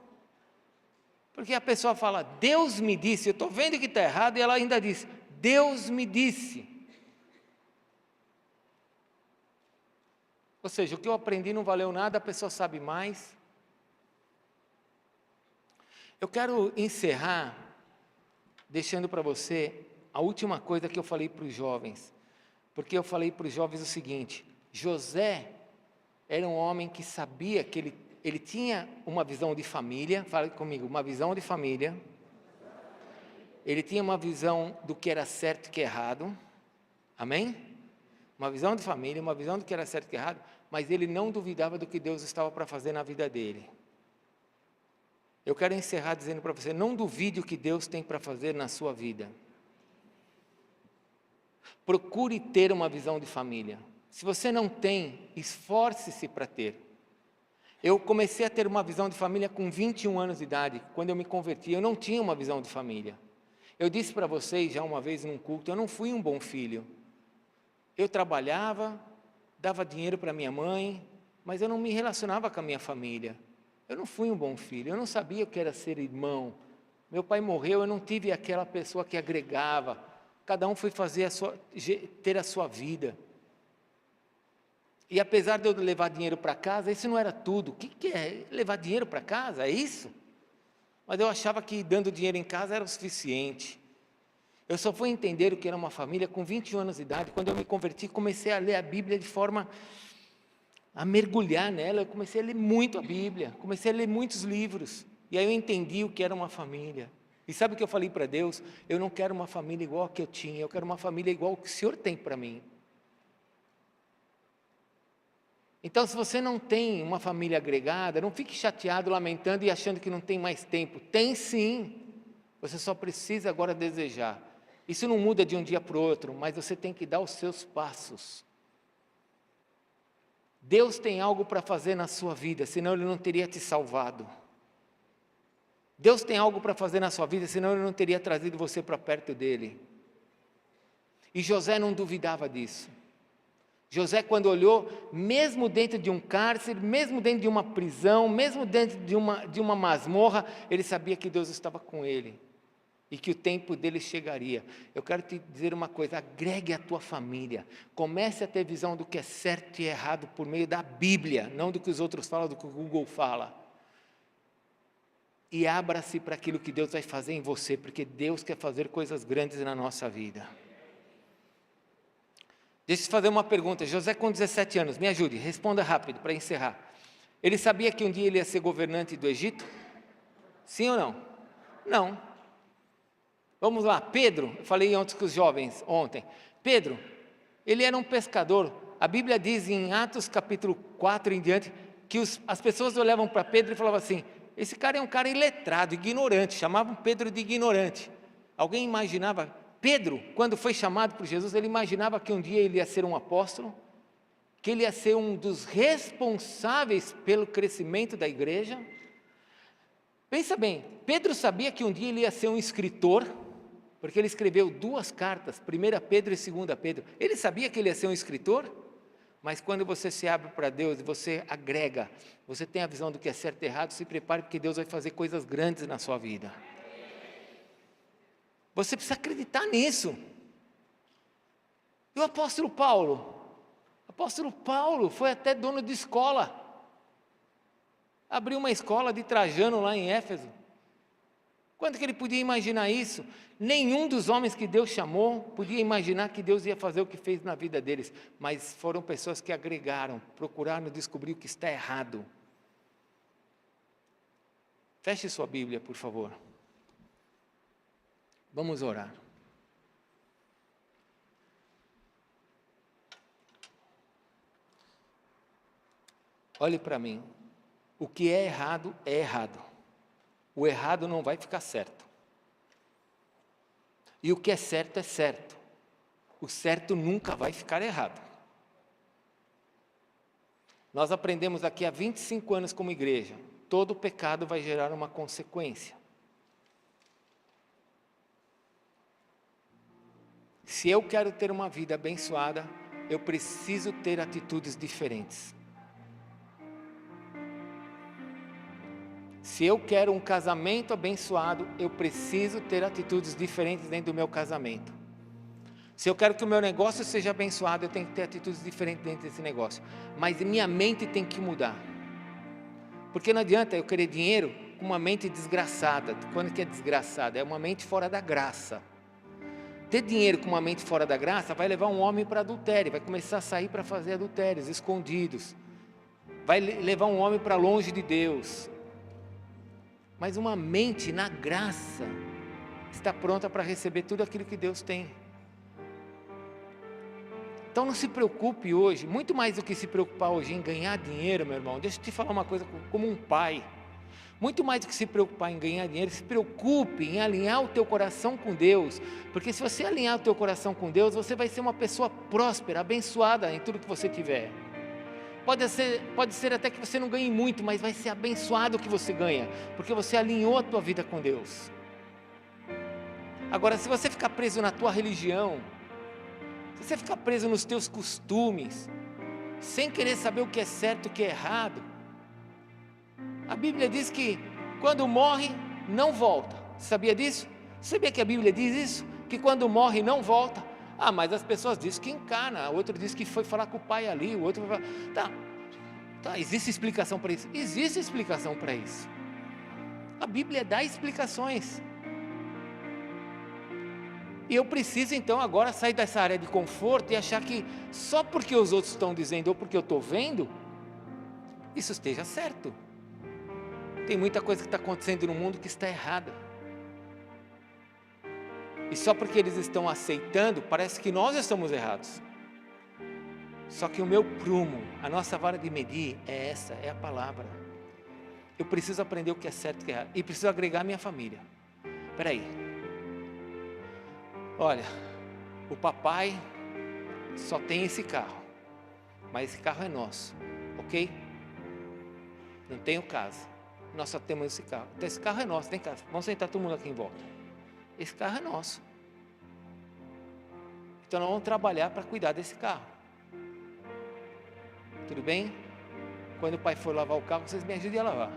Porque a pessoa fala, Deus me disse, eu estou vendo que está errado, e ela ainda diz, Deus me disse. Ou seja, o que eu aprendi não valeu nada, a pessoa sabe mais. Eu quero encerrar deixando para você a última coisa que eu falei para os jovens. Porque eu falei para os jovens o seguinte, José era um homem que sabia que ele tinha uma visão de família, fala comigo, uma visão de família. Ele tinha uma visão do que era certo e que é errado. Amém? Uma visão de família, uma visão do que era certo e que é errado, mas ele não duvidava do que Deus estava para fazer na vida dele. Eu quero encerrar dizendo para você, não duvide o que Deus tem para fazer na sua vida. Procure ter uma visão de família. Se você não tem, esforce-se para ter. Eu comecei a ter uma visão de família com 21 anos de idade. Quando eu me converti, eu não tinha uma visão de família. Eu disse para vocês já uma vez num culto, eu não fui um bom filho. Eu trabalhava, dava dinheiro para minha mãe, mas eu não me relacionava com a minha família. Eu não fui um bom filho, eu não sabia o que era ser irmão. Meu pai morreu, eu não tive aquela pessoa que agregava. Cada um foi ter a sua vida. E apesar de eu levar dinheiro para casa, isso não era tudo. O que é levar dinheiro para casa? É isso? Mas eu achava que dando dinheiro em casa era o suficiente. Eu só fui entender o que era uma família com 21 anos de idade. Quando eu me converti, comecei a ler a Bíblia de forma a mergulhar nela. Eu comecei a ler muito a Bíblia, comecei a ler muitos livros. E aí eu entendi o que era uma família. E sabe o que eu falei para Deus? Eu não quero uma família igual a que eu tinha, eu quero uma família igual a que o Senhor tem para mim. Então, se você não tem uma família agregada, não fique chateado, lamentando e achando que não tem mais tempo. Tem sim. Você só precisa agora desejar. Isso não muda de um dia para o outro, mas você tem que dar os seus passos. Deus tem algo para fazer na sua vida, senão Ele não teria te salvado. Deus tem algo para fazer na sua vida, senão Ele não teria trazido você para perto dEle. E José não duvidava disso. José, quando olhou, mesmo dentro de um cárcere, mesmo dentro de uma prisão, mesmo dentro de uma masmorra, ele sabia que Deus estava com ele e que o tempo dele chegaria. Eu quero te dizer uma coisa, agregue a tua família, comece a ter visão do que é certo e errado por meio da Bíblia, não do que os outros falam, do que o Google fala. E abra-se para aquilo que Deus vai fazer em você, porque Deus quer fazer coisas grandes na nossa vida. Deixa eu te fazer uma pergunta. José com 17 anos, me ajude, responda rápido para encerrar. Ele sabia que um dia ele ia ser governante do Egito? Sim ou não? Não. Vamos lá, Pedro, eu falei antes com os jovens ontem. Pedro, ele era um pescador. A Bíblia diz em Atos capítulo 4 em diante, que as pessoas olhavam para Pedro e falavam assim, esse cara é um cara iletrado, ignorante, chamavam Pedro de ignorante. Alguém imaginava... Pedro, quando foi chamado por Jesus, ele imaginava que um dia ele ia ser um apóstolo, que ele ia ser um dos responsáveis pelo crescimento da igreja. Pensa bem, Pedro sabia que um dia ele ia ser um escritor, porque ele escreveu 2 cartas, 1 Pedro e 2 Pedro. Ele sabia que ele ia ser um escritor, mas quando você se abre para Deus e você agrega, você tem a visão do que é certo e errado, se prepare porque Deus vai fazer coisas grandes na sua vida. Você precisa acreditar nisso. E o apóstolo Paulo? O apóstolo Paulo foi até dono de escola. Abriu uma escola de Trajano lá em Éfeso. Quando que ele podia imaginar isso? Nenhum dos homens que Deus chamou podia imaginar que Deus ia fazer o que fez na vida deles, mas foram pessoas que agregaram, procuraram descobrir o que está errado. Feche sua Bíblia, por favor. Vamos orar. Olhe para mim. O que é errado é errado. O errado não vai ficar certo. E o que é certo é certo. O certo nunca vai ficar errado. Nós aprendemos aqui há 25 anos como igreja. Todo pecado vai gerar uma consequência. Se eu quero ter uma vida abençoada, eu preciso ter atitudes diferentes. Se eu quero um casamento abençoado, eu preciso ter atitudes diferentes dentro do meu casamento. Se eu quero que o meu negócio seja abençoado, eu tenho que ter atitudes diferentes dentro desse negócio. Mas minha mente tem que mudar. Porque não adianta eu querer dinheiro com uma mente desgraçada. Quando que é desgraçada? É uma mente fora da graça. Ter dinheiro com uma mente fora da graça vai levar um homem para adultério, vai começar a sair para fazer adultérios escondidos. Vai levar um homem para longe de Deus. Mas uma mente na graça está pronta para receber tudo aquilo que Deus tem. Então não se preocupe hoje, muito mais do que se preocupar hoje em ganhar dinheiro, meu irmão. Deixa eu te falar uma coisa como um pai. Muito mais do que se preocupar em ganhar dinheiro, se preocupe em alinhar o teu coração com Deus. Porque se você alinhar o teu coração com Deus, você vai ser uma pessoa próspera, abençoada em tudo que você tiver. Pode ser até que você não ganhe muito, mas vai ser abençoado o que você ganha, porque você alinhou a tua vida com Deus. Agora, se você ficar preso na tua religião, se você ficar preso nos teus costumes, sem querer saber o que é certo e o que é errado, a Bíblia diz que quando morre, não volta. Sabia disso? Sabia que a Bíblia diz isso? Que quando morre, não volta. Ah, mas as pessoas dizem que encarna, o outro diz que foi falar com o pai ali, o outro foi falar... Tá, existe explicação para isso? Existe explicação para isso. A Bíblia dá explicações. E eu preciso então agora sair dessa área de conforto e achar que só porque os outros estão dizendo ou porque eu estou vendo, isso esteja certo. Tem muita coisa que está acontecendo no mundo que está errada. E só porque eles estão aceitando, parece que nós estamos errados. Só que o meu prumo, a nossa vara de medir é essa, é a palavra. Eu preciso aprender o que é certo e o que é errado. E preciso agregar a minha família. Espera aí. Olha, o papai só tem esse carro. Mas esse carro é nosso, ok? Não tenho casa. Nós só temos esse carro. Então esse carro é nosso, tem casa. Vamos sentar todo mundo aqui em volta. Esse carro é nosso. Então nós vamos trabalhar para cuidar desse carro. Tudo bem? Quando o pai for lavar o carro, vocês me ajudem a lavar.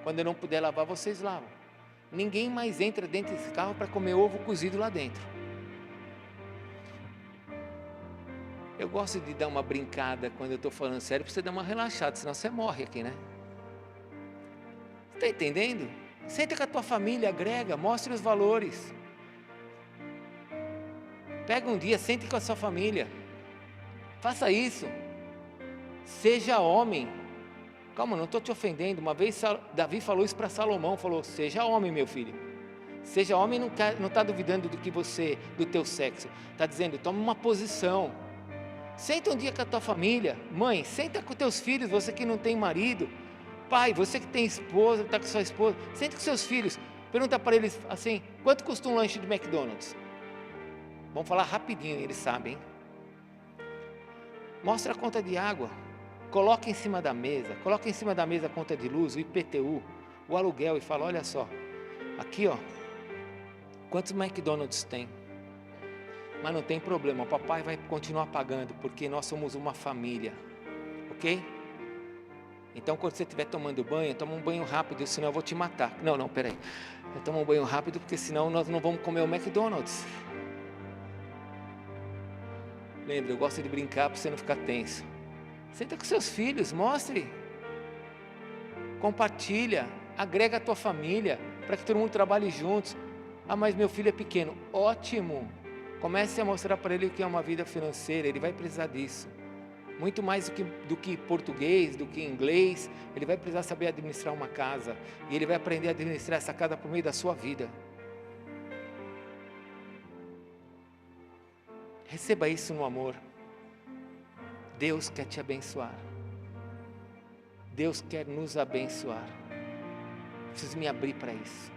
Quando eu não puder lavar, vocês lavam. Ninguém mais entra dentro desse carro para comer ovo cozido lá dentro. Eu gosto de dar uma brincada quando eu estou falando sério, para você dar uma relaxada, senão você morre aqui, né? Está entendendo? Senta com a tua família, agrega, mostre os valores. Pega um dia, sente com a sua família. Faça isso. Seja homem. Calma, não estou te ofendendo. Uma vez Davi falou isso para Salomão, falou: seja homem, meu filho. Seja homem, não está duvidando do teu sexo. Está dizendo, toma uma posição. Senta um dia com a tua família. Mãe, senta com teus filhos, você que não tem marido. Pai, você que tem esposa, está com sua esposa, senta com seus filhos. Pergunta para eles assim: quanto custa um lanche de McDonald's? Vamos falar rapidinho, eles sabem. Mostra a conta de água. Coloca em cima da mesa. Coloca em cima da mesa a conta de luz, o IPTU, o aluguel e fala: olha só, aqui ó, quantos McDonald's tem? Mas não tem problema, o papai vai continuar pagando, porque nós somos uma família, ok? Então quando você estiver tomando banho, toma um banho rápido, senão eu vou te matar. Não, peraí, eu tomo um banho rápido, porque senão nós não vamos comer o McDonald's. Lembra, eu gosto de brincar para você não ficar tenso. Senta com seus filhos, mostre, compartilha, agrega a tua família, para que todo mundo trabalhe juntos. Ah, mas meu filho é pequeno. Ótimo! Comece a mostrar para ele o que é uma vida financeira, ele vai precisar disso. Muito mais do que português, do que inglês, ele vai precisar saber administrar uma casa. E ele vai aprender a administrar essa casa por meio da sua vida. Receba isso no amor. Deus quer te abençoar. Deus quer nos abençoar. Preciso me abrir para isso.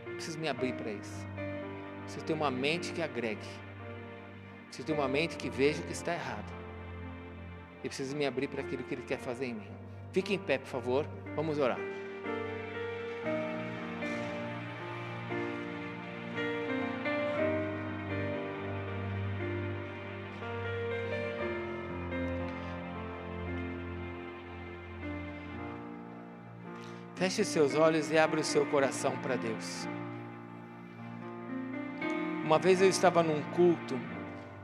Preciso me abrir para isso. Preciso ter uma mente que agregue. Preciso ter uma mente que veja o que está errado. E preciso me abrir para aquilo que Ele quer fazer em mim. Fique em pé, por favor. Vamos orar. Feche os seus olhos e abra o seu coração para Deus. Uma vez eu estava num culto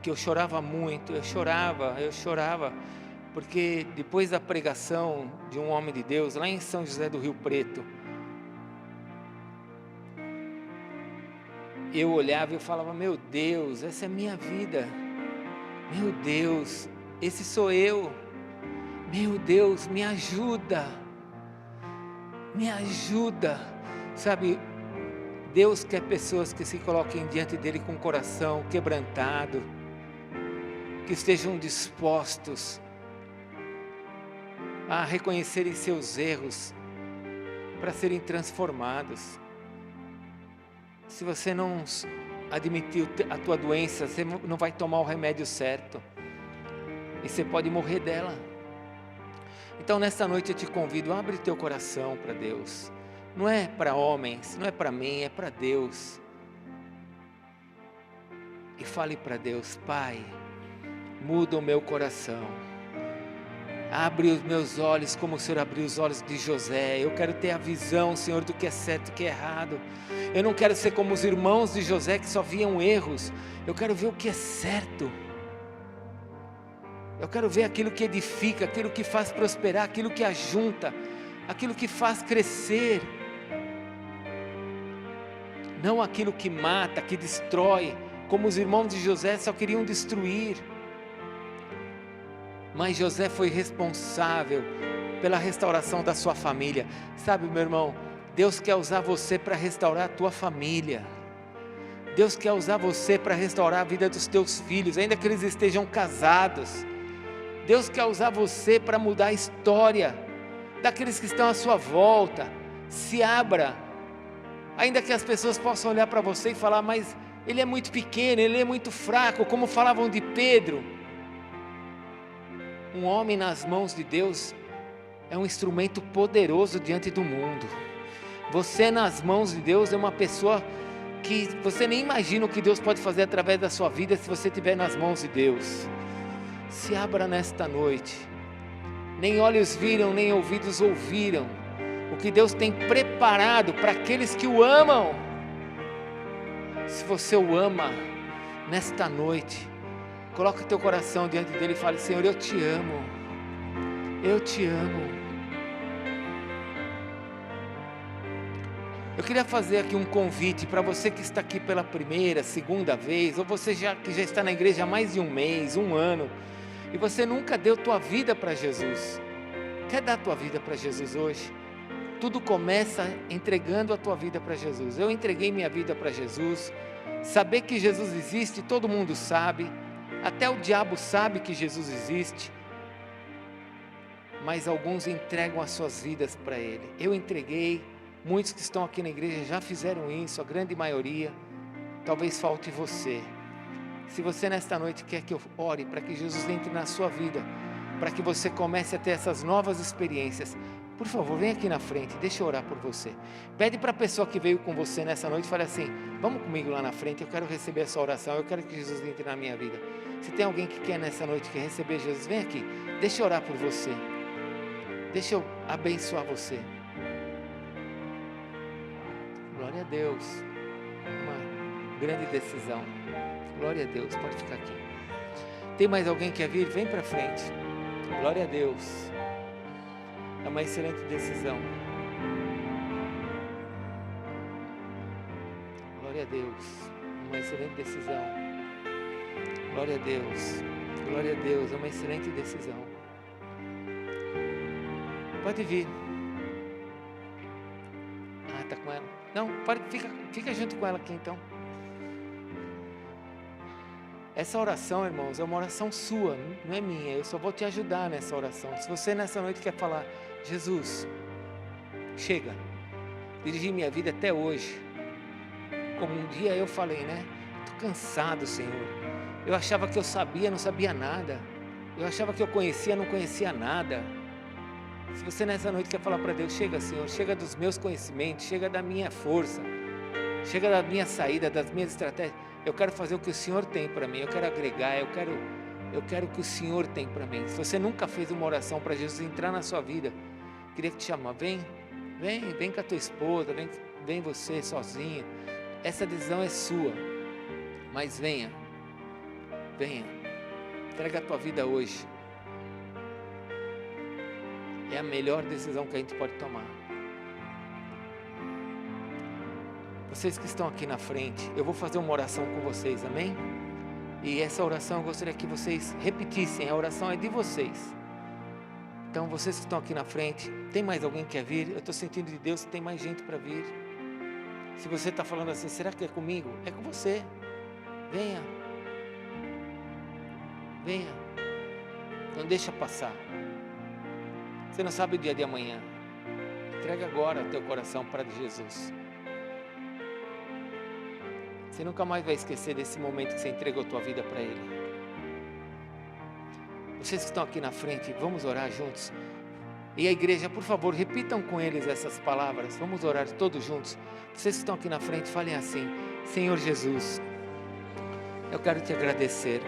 que eu chorava muito, eu chorava, porque depois da pregação de um homem de Deus, lá em São José do Rio Preto, eu olhava e eu falava, meu Deus, essa é a minha vida, meu Deus, esse sou eu, meu Deus, me ajuda, sabe? Deus quer pessoas que se coloquem diante dEle com o coração quebrantado, que estejam dispostos a reconhecerem seus erros, para serem transformados. Se você não admitir a tua doença, você não vai tomar o remédio certo, e você pode morrer dela. Então nesta noite eu te convido, abre teu coração para Deus. Não é para homens, não é para mim, é para Deus. E fale para Deus, Pai, muda o meu coração. Abre os meus olhos como o Senhor abriu os olhos de José. Eu quero ter a visão, Senhor, do que é certo e do que é errado. Eu não quero ser como os irmãos de José que só viam erros. Eu quero ver o que é certo. Eu quero ver aquilo que edifica, aquilo que faz prosperar, aquilo que ajunta, aquilo que faz crescer. Não aquilo que mata, que destrói, como os irmãos de José só queriam destruir. Mas José foi responsável pela restauração da sua família. Sabe, meu irmão, Deus quer usar você para restaurar a tua família. Deus quer usar você para restaurar a vida dos teus filhos, ainda que eles estejam casados. Deus quer usar você para mudar a história daqueles que estão à sua volta. Se abra, ainda que as pessoas possam olhar para você e falar, mas ele é muito pequeno, ele é muito fraco, como falavam de Pedro. Um homem nas mãos de Deus é um instrumento poderoso diante do mundo. Você nas mãos de Deus é uma pessoa que você nem imagina o que Deus pode fazer através da sua vida se você estiver nas mãos de Deus. Se abra nesta noite. Nem olhos viram, nem ouvidos ouviram o que Deus tem preparado para aqueles que o amam. Se você o ama, nesta noite, coloque o teu coração diante dele e fale, Senhor, eu te amo. Eu te amo. Eu queria fazer aqui um convite para você que está aqui pela primeira, segunda vez, ou você que já está na igreja há mais de um mês, um ano, e você nunca deu tua vida para Jesus. Quer dar tua vida para Jesus hoje? Tudo começa entregando a tua vida para Jesus. Eu entreguei minha vida para Jesus. Saber que Jesus existe, todo mundo sabe. Até o diabo sabe que Jesus existe. Mas alguns entregam as suas vidas para Ele. Eu entreguei. Muitos que estão aqui na igreja já fizeram isso, a grande maioria. Talvez falte você. Se você nesta noite quer que eu ore para que Jesus entre na sua vida, para que você comece a ter essas novas experiências, por favor, vem aqui na frente, deixa eu orar por você. Pede para a pessoa que veio com você nessa noite, fale assim, vamos comigo lá na frente, eu quero receber essa oração, eu quero que Jesus entre na minha vida. Se tem alguém que quer nessa noite, que receber Jesus, vem aqui, deixa eu orar por você. Deixa eu abençoar você. Glória a Deus. Uma grande decisão. Glória a Deus, pode ficar aqui. Tem mais alguém que quer vir? Vem para frente. Glória a Deus. É uma excelente decisão. Glória a Deus. Uma excelente decisão. Glória a Deus. Glória a Deus. É uma excelente decisão. Pode vir. Ah, tá com ela. Não, fica junto com ela aqui então. Essa oração, irmãos, é uma oração sua, não é minha. Eu só vou te ajudar nessa oração. Se você nessa noite quer falar, Jesus, chega, dirigi minha vida até hoje. Como um dia eu falei, né? Estou cansado, Senhor. Eu achava que eu sabia, não sabia nada. Eu achava que eu conhecia, não conhecia nada. Se você nessa noite quer falar para Deus, chega, Senhor, chega dos meus conhecimentos, chega da minha força, chega da minha saída, das minhas estratégias. Eu quero fazer o que o Senhor tem para mim, eu quero agregar, eu quero o que o Senhor tem para mim. Se você nunca fez uma oração para Jesus entrar na sua vida, queria te chamar, vem com a tua esposa, vem você sozinho. Essa decisão é sua, mas venha, entrega a tua vida hoje. É a melhor decisão que a gente pode tomar. Vocês que estão aqui na frente, eu vou fazer uma oração com vocês, amém? E essa oração eu gostaria que vocês repetissem, a oração é de vocês. Então vocês que estão aqui na frente, tem mais alguém que quer vir? Eu estou sentindo de Deus que tem mais gente para vir. Se você está falando assim, será que é comigo? É com você. Venha. Não deixa passar. Você não sabe o dia de amanhã. Entrega agora o teu coração para Jesus. Você nunca mais vai esquecer desse momento que você entregou a tua vida para Ele. Vocês que estão aqui na frente, vamos orar juntos. E a igreja, por favor, repitam com eles essas palavras. Vamos orar todos juntos. Vocês que estão aqui na frente, falem assim: Senhor Jesus, eu quero te agradecer,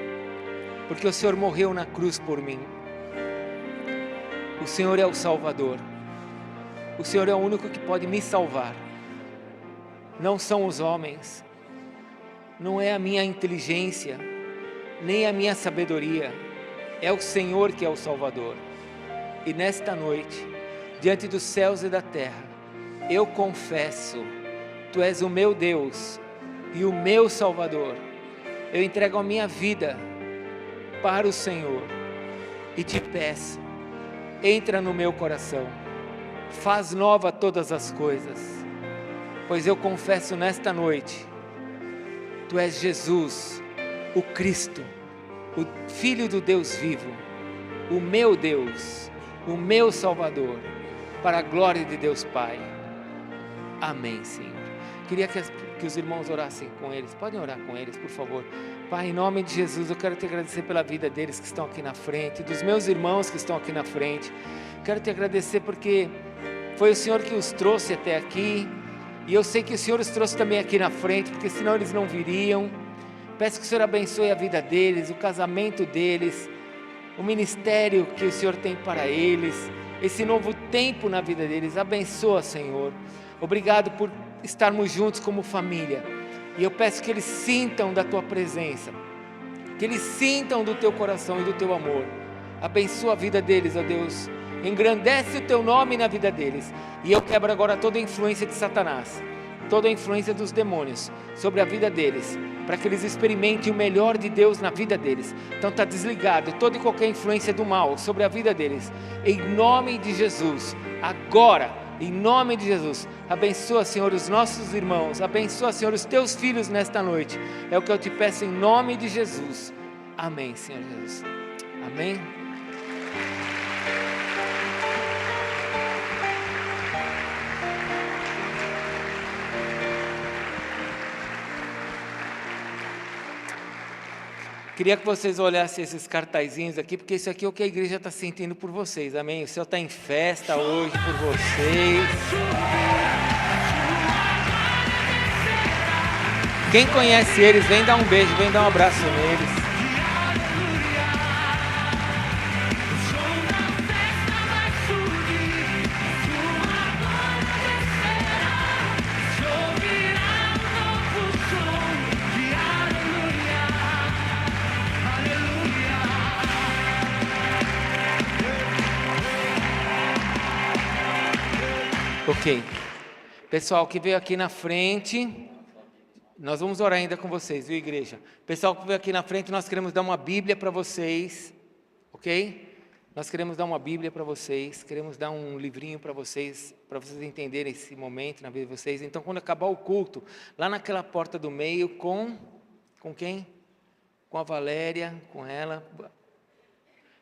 porque o Senhor morreu na cruz por mim. O Senhor é o Salvador. O Senhor é o único que pode me salvar. Não são os homens, não é a minha inteligência, nem a minha sabedoria. É o Senhor que é o Salvador. E nesta noite, diante dos céus e da terra, eu confesso, Tu és o meu Deus e o meu Salvador. Eu entrego a minha vida para o Senhor e te peço, entra no meu coração, faz nova todas as coisas, pois eu confesso nesta noite, Tu és Jesus, o Cristo, o Filho do Deus vivo, o meu Deus, o meu Salvador, para a glória de Deus Pai. Amém, Senhor. Queria que os irmãos orassem com eles. Podem orar com eles, por favor. Pai, em nome de Jesus, eu quero te agradecer pela vida deles que estão aqui na frente, dos meus irmãos que estão aqui na frente. Quero te agradecer porque foi o Senhor que os trouxe até aqui, e eu sei que o Senhor os trouxe também aqui na frente, porque senão eles não viriam. Peço que o Senhor abençoe a vida deles, o casamento deles, o ministério que o Senhor tem para eles, esse novo tempo na vida deles. Abençoa, Senhor. Obrigado por estarmos juntos como família. E eu peço que eles sintam da Tua presença, que eles sintam do Teu coração e do Teu amor. Abençoa a vida deles, ó Deus. Engrandece o Teu nome na vida deles. E eu quebro agora toda a influência de Satanás, toda a influência dos demônios sobre a vida deles, para que eles experimentem o melhor de Deus na vida deles. Então está desligado toda e qualquer influência do mal sobre a vida deles, em nome de Jesus. Agora, em nome de Jesus, abençoa, Senhor, os nossos irmãos, abençoa, Senhor, os Teus filhos nesta noite. É o que eu te peço em nome de Jesus. Amém, Senhor Jesus. Amém. Queria que vocês olhassem esses cartazinhos aqui, porque isso aqui é o que a igreja está sentindo por vocês, amém? O Senhor está em festa hoje por vocês. Quem conhece eles, vem dar um beijo, vem dar um abraço neles. Ok, pessoal que veio aqui na frente, Nós vamos orar ainda com vocês, viu, igreja? Pessoal que veio aqui na frente, nós queremos dar uma Bíblia para vocês, ok? Nós queremos dar uma Bíblia para vocês, queremos dar um livrinho para vocês entenderem esse momento na vida de vocês. Então, quando acabar o culto, lá naquela porta do meio, com quem? Com a Valéria, com ela.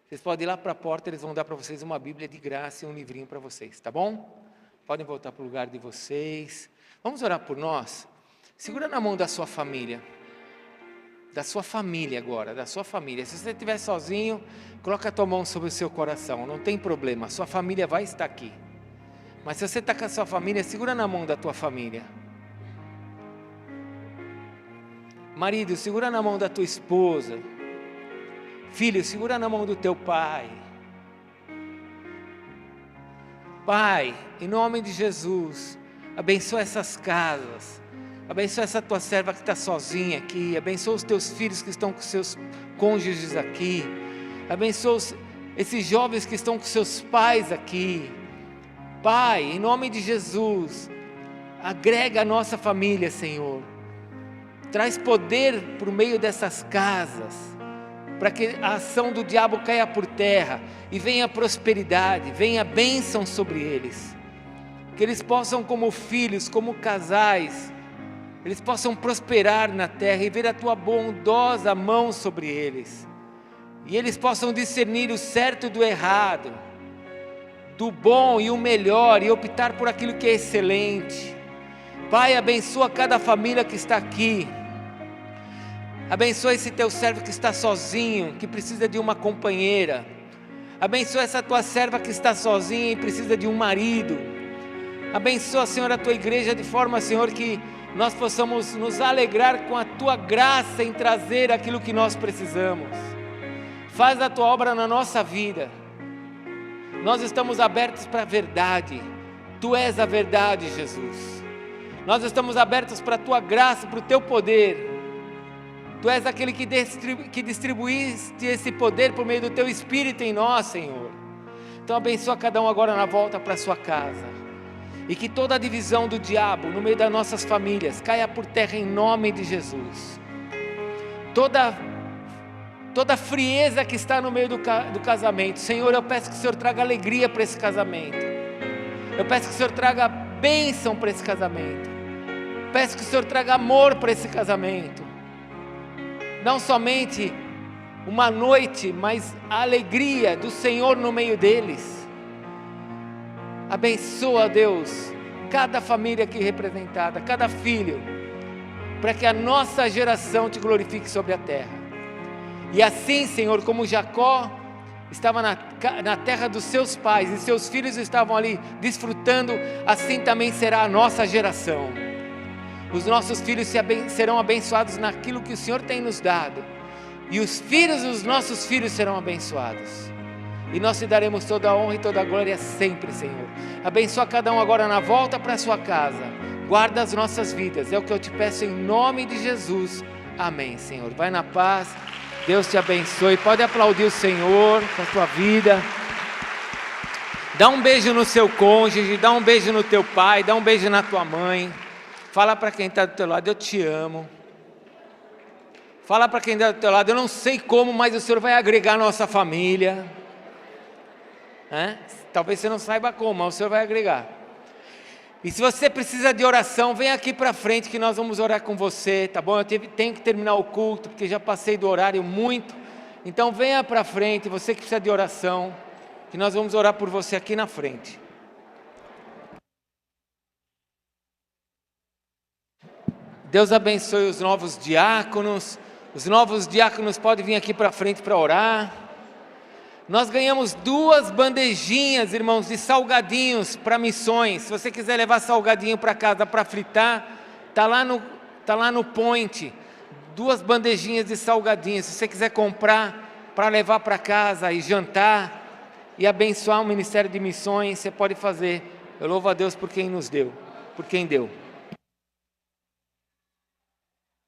Vocês podem ir lá para a porta, eles vão dar para vocês uma Bíblia de graça e um livrinho para vocês, tá bom? Podem voltar para o lugar de vocês. Vamos orar por nós? Segura na mão da sua família. Da sua família agora, da sua família. Se você estiver sozinho, coloca a tua mão sobre o seu coração, não tem problema, a sua família vai estar aqui. Mas se você está com a sua família, segura na mão da tua família. Marido, segura na mão da tua esposa. Filho, segura na mão do teu pai. Pai, em nome de Jesus, abençoa essas casas. Abençoa essa tua serva que está sozinha aqui. Abençoa os teus filhos que estão com seus cônjuges aqui. Abençoa esses jovens que estão com seus pais aqui. Pai, em nome de Jesus, agrega a nossa família, Senhor. Traz poder por meio dessas casas, para que a ação do diabo caia por terra e venha prosperidade, venha bênção sobre eles. Que eles possam, como filhos, como casais, eles possam prosperar na terra e ver a tua bondosa mão sobre eles. E eles possam discernir o certo do errado, do bom e o melhor, e optar por aquilo que é excelente. Pai, abençoa cada família que está aqui. Abençoa esse teu servo que está sozinho, que precisa de uma companheira. Abençoa essa tua serva que está sozinha e precisa de um marido. Abençoa, Senhor, a tua igreja de forma, Senhor, que nós possamos nos alegrar com a tua graça em trazer aquilo que nós precisamos. Faz a tua obra na nossa vida. Nós estamos abertos para a verdade. Tu és a verdade, Jesus. Nós estamos abertos para a tua graça, para o teu poder. Tu és aquele que distribuíste esse poder por meio do teu Espírito em nós, Senhor. Então abençoa cada um agora na volta para a sua casa. E que toda a divisão do diabo no meio das nossas famílias caia por terra em nome de Jesus. Toda frieza que está no meio do casamento, Senhor, eu peço que o Senhor traga alegria para esse casamento. Eu peço que o Senhor traga bênção para esse casamento. Peço que o Senhor traga amor para esse casamento. Não somente uma noite, mas a alegria do Senhor no meio deles. Abençoa, Deus, cada família aqui representada, cada filho, para que a nossa geração te glorifique sobre a terra. E assim, Senhor, como Jacó estava na terra dos seus pais, e seus filhos estavam ali desfrutando, assim também será a nossa geração. Os nossos filhos serão abençoados naquilo que o Senhor tem nos dado, e os filhos dos nossos filhos serão abençoados. E nós te daremos toda a honra e toda a glória sempre, Senhor. Abençoa cada um agora na volta para a sua casa. Guarda as nossas vidas, é o que eu te peço em nome de Jesus. Amém, Senhor. Vai na paz, Deus te abençoe. Pode aplaudir o Senhor com a tua vida. Dá um beijo no seu cônjuge, dá um beijo no teu pai, dá um beijo na tua mãe. Fala para quem está do teu lado, eu te amo. Fala para quem está do teu lado, eu não sei como, mas o Senhor vai agregar a nossa família. Talvez você não saiba como, mas o Senhor vai agregar. E se você precisa de oração, vem aqui para frente que nós vamos orar com você, tá bom? Eu tenho que terminar o culto, porque já passei do horário muito. Então venha para frente, você que precisa de oração, que nós vamos orar por você aqui na frente. Deus abençoe os novos diáconos. Os novos diáconos podem vir aqui para frente para orar. Nós ganhamos 2 bandejinhas, irmãos, de salgadinhos para missões. Se você quiser levar salgadinho para casa para fritar, tá lá no point. 2 bandejinhas de salgadinhos. Se você quiser comprar para levar para casa e jantar e abençoar o Ministério de Missões, você pode fazer. Eu louvo a Deus por quem nos deu, por quem deu.